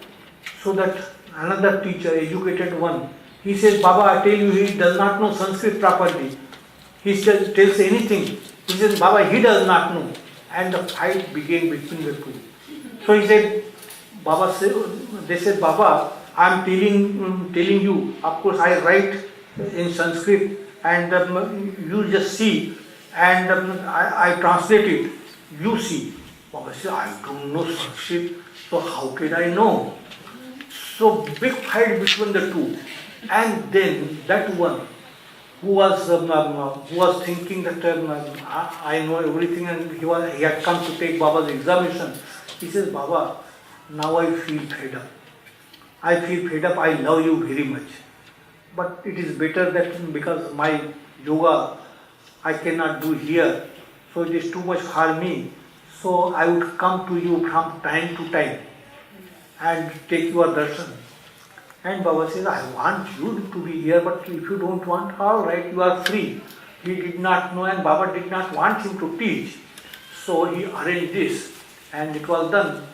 So that another teacher, educated one, he says, Baba, I tell you, he does not know Sanskrit properly. He tells anything. He says, Baba, he does not know. And the fight began between the two. So he said, Baba said, they said, Baba, I am telling you, of course I write in Sanskrit and you just see and I translate it, you see. Baba said, I don't know Sanskrit, so how can I know? So big fight between the two. And then that one who was thinking that I know everything and he had come to take Baba's examination. He says, Baba, now I feel fed up. I love you very much. But it is better that because my yoga I cannot do here, so it is too much for me. So I would come to you from time to time and take your darshan. And Baba says, I want you to be here, but if you don't want, all right, you are free. He did not know and Baba did not want him to teach. So he arranged this and it was done.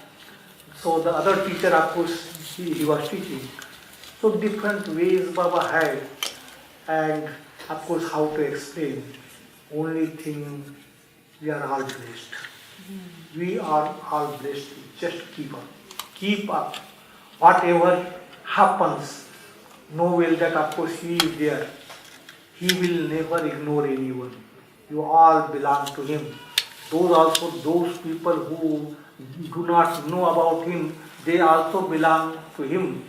So the other teacher, of course, he was teaching. So different ways Baba had and of course how to explain. Only thing, we are all blessed. We are all blessed. Just keep up. Keep up. Whatever happens, know well that of course He is there. He will never ignore anyone. You all belong to Him. Those people who do not know about Him, they also belong to Him.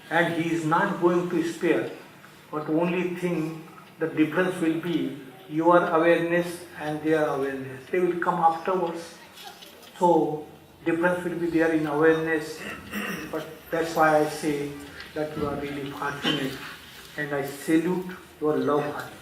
And He is not going to spare. But only thing, the difference will be your awareness and their awareness. They will come afterwards. So difference will be there in awareness. But that's why I say that you are really fortunate and I salute your love heart.